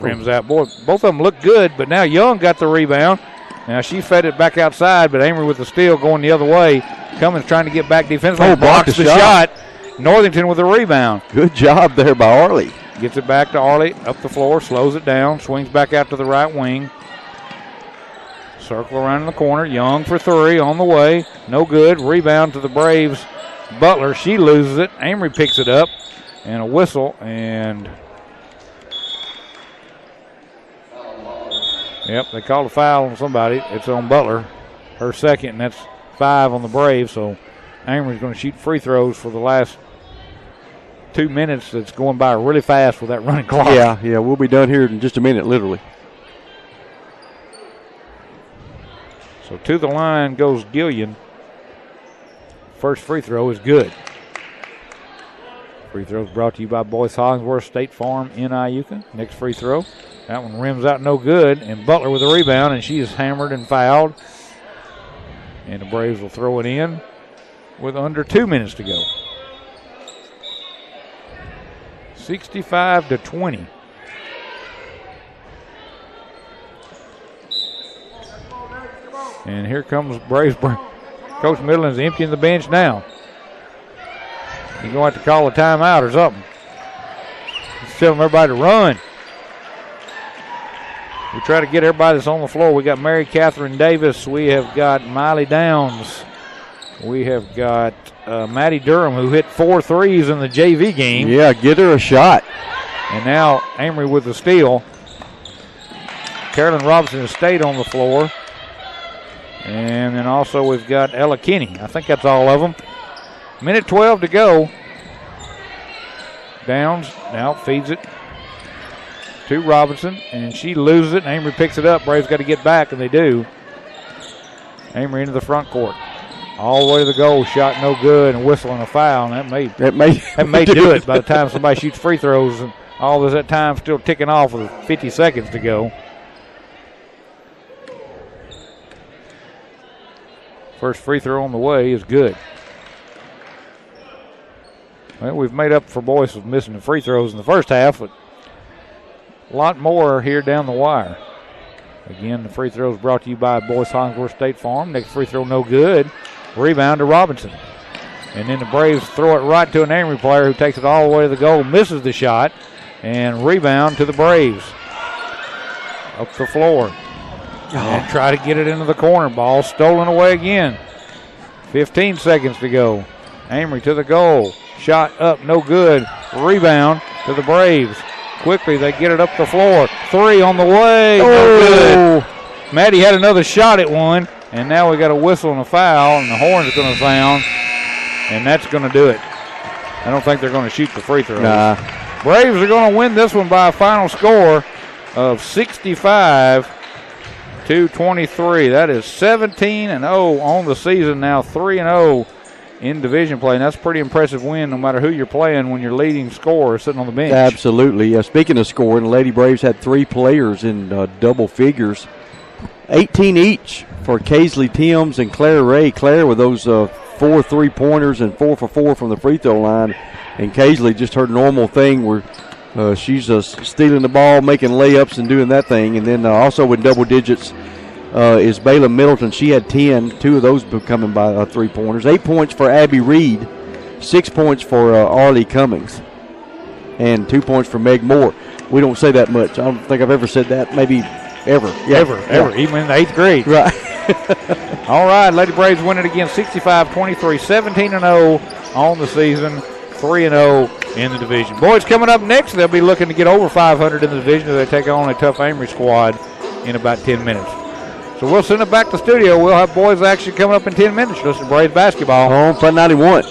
Speaker 1: Rims out. Boy, both of them look good, but now Young got the rebound. Now she fed it back outside, but Amory with the steal going the other way. Cummins trying to get back defensively.
Speaker 2: Blocks
Speaker 1: the shot. Northington with the rebound.
Speaker 2: Good job there by Arlie.
Speaker 1: Gets it back to Arlie. Up the floor, slows it down. Swings back out to the right wing. Circle around in the corner. Young for 3 on the way. No good. Rebound to the Braves. Butler, she loses it. Amory picks it up. And a whistle. And yep, they called a foul on somebody. It's on Butler. Her second, and that's 5 on the Braves. So Amory's going to shoot free throws for the last 2 minutes. That's going by really fast with that running clock.
Speaker 2: Yeah, we'll be done here in just a minute, literally.
Speaker 1: So to the line goes Gillian. First free throw is good. Free throws brought to you by Boyce Hollingsworth State Farm in Iuka. Next free throw. That one rims out no good. And Butler with a rebound, and she is hammered and fouled. And the Braves will throw it in with under 2 minutes to go. 65-20. And here comes Braves. Coach Middleton's emptying the bench now. He's going to have to call a timeout or something. He's telling everybody to run. We try to get everybody that's on the floor. We got Mary Catherine Davis. We have got Miley Downs. We have got Maddie Durham, who hit 4 threes in the JV game.
Speaker 2: Yeah, get her a shot.
Speaker 1: And now Amory with the steal. Carolyn Robinson has stayed on the floor. And then also we've got Ella Kinney. I think that's all of them. Minute 12 to go. Downs now feeds it to Robinson, and she loses it, and Amory picks it up. Braves got to get back, and they do. Amory into the front court. All the way to the goal, shot no good, and whistling a foul, and that may do it by the time somebody shoots free throws, and all this that time still ticking off with 50 seconds to go. First free throw on the way is good. Well, we've made up for Boyce with missing the free throws in the first half, but a lot more here down the wire. Again, the free throw is brought to you by Boyce Hollingsworth State Farm. Next free throw, no good. Rebound to Robinson. And then the Braves throw it right to an Amory player who takes it all the way to the goal, misses the shot, and rebound to the Braves. Up the floor. And try to get it into the corner. Ball stolen away again. 15 seconds to go. Amory to the goal. Shot up, no good. Rebound to the Braves. Quickly, they get it up the floor. 3 on the way. No good. Maddie had another shot at one, and now we got a whistle and a foul, and the horn's going to sound, and that's going to do it. I don't think they're going to shoot the free throws.
Speaker 2: Nah.
Speaker 1: Braves are going to win this one by a final score of 65-23. That is 17-0 on the season now, 3-0 in division play, and that's a pretty impressive win no matter who you're playing when your leading scorer is sitting on the bench.
Speaker 2: Absolutely. Speaking of scoring, the Lady Braves had 3 players in double figures, 18 each for Kaisley Timms and Claire Ray. Claire with those 4 3-pointers and 4 for 4 from the free throw line, and Kaisley just her normal thing where she's stealing the ball, making layups and doing that thing. And then also in double digits is Bayla Middleton. She had 10, 2 of those coming by 3-pointers. 8 points for Abby Reed, 6 points for Arlie Cummings, and 2 points for Meg Moore. We don't say that much. I don't think I've ever said that, maybe ever. Yeah.
Speaker 1: Ever, even in the 8th grade.
Speaker 2: Right.
Speaker 1: All right, Lady Braves win it again, 65-23, 17-0 on the season, 3-0 in the division. Boys, coming up next, they'll be looking to get over 500 in the division as they take on a tough Amory squad in about 10 minutes. So we'll send it back to the studio. We'll have boys action coming up in 10 minutes. Listen to Braves basketball
Speaker 2: on Fun 91.